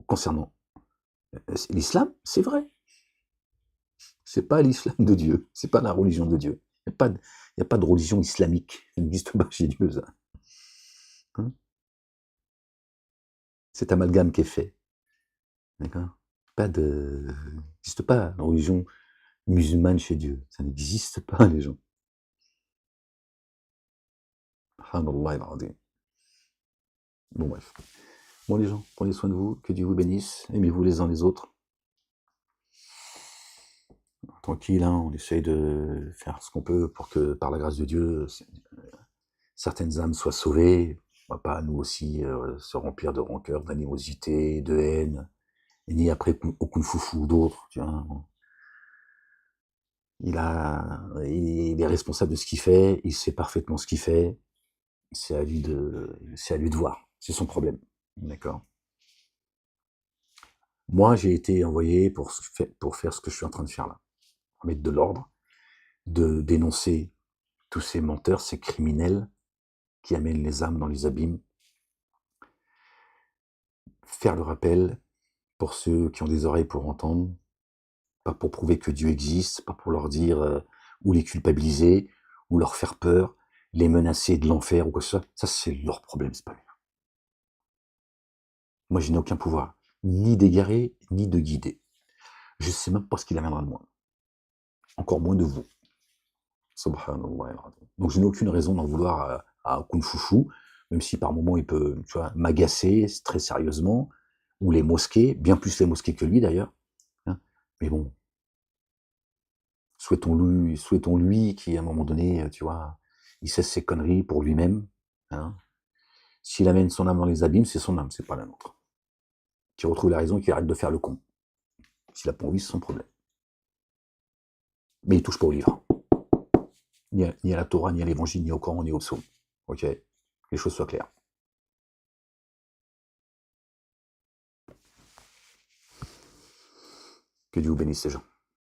concernant l'islam, c'est vrai. C'est pas l'islam de Dieu, c'est pas la religion de Dieu. Il n'y a pas de religion islamique, ça n'existe pas chez Dieu, ça. Hein? Cet amalgame qui est fait. D'accord? Il n'existe pas la religion musulmane chez Dieu. Ça n'existe pas, les gens. Subhanallah al-azim. Bon, bref. Bon, les gens, prenez soin de vous, que Dieu vous bénisse, aimez-vous les uns les autres. Tranquille, hein, on essaye de faire ce qu'on peut pour que, par la grâce de Dieu, certaines âmes soient sauvées. On va pas, nous aussi, se remplir de rancœur, d'animosité, de haine, ni après au Kung Fufu ou d'autres, tu vois. Il est responsable de ce qu'il fait, il sait parfaitement ce qu'il fait, c'est à lui de voir, c'est son problème, d'accord? Moi, j'ai été envoyé pour faire ce que je suis en train de faire là, mettre de l'ordre, de dénoncer tous ces menteurs, ces criminels qui amènent les âmes dans les abîmes, faire le rappel pour ceux qui ont des oreilles pour entendre, pas pour prouver que Dieu existe, pas pour leur dire ou les culpabiliser, ou leur faire peur, les menacer de l'enfer ou quoi que ce soit. Ça, c'est leur problème, c'est pas le mien. Moi, je n'ai aucun pouvoir, ni d'égarer, ni de guider. Je sais même pas ce qu'il amènera de moi. Encore moins de vous. Subhanallah. Donc, je n'ai aucune raison d'en vouloir à Kung Fufu, même si par moments il peut, tu vois, m'agacer très sérieusement, ou les mosquées, bien plus les mosquées que lui d'ailleurs. Hein. Mais bon, souhaitons-lui qui, à un moment donné, tu vois, il cesse ses conneries pour lui-même. Hein. S'il amène son âme dans les abîmes, c'est son âme, c'est pas la nôtre. Qu'il retrouve la raison et qu'il arrête de faire le con. S'il a pas envie, c'est son problème. Mais il touche pas au livre. Ni à la Torah, ni à l'évangile, ni au Coran, ni au psaume. Ok? Que les choses soient claires. Que Dieu vous bénisse ces gens.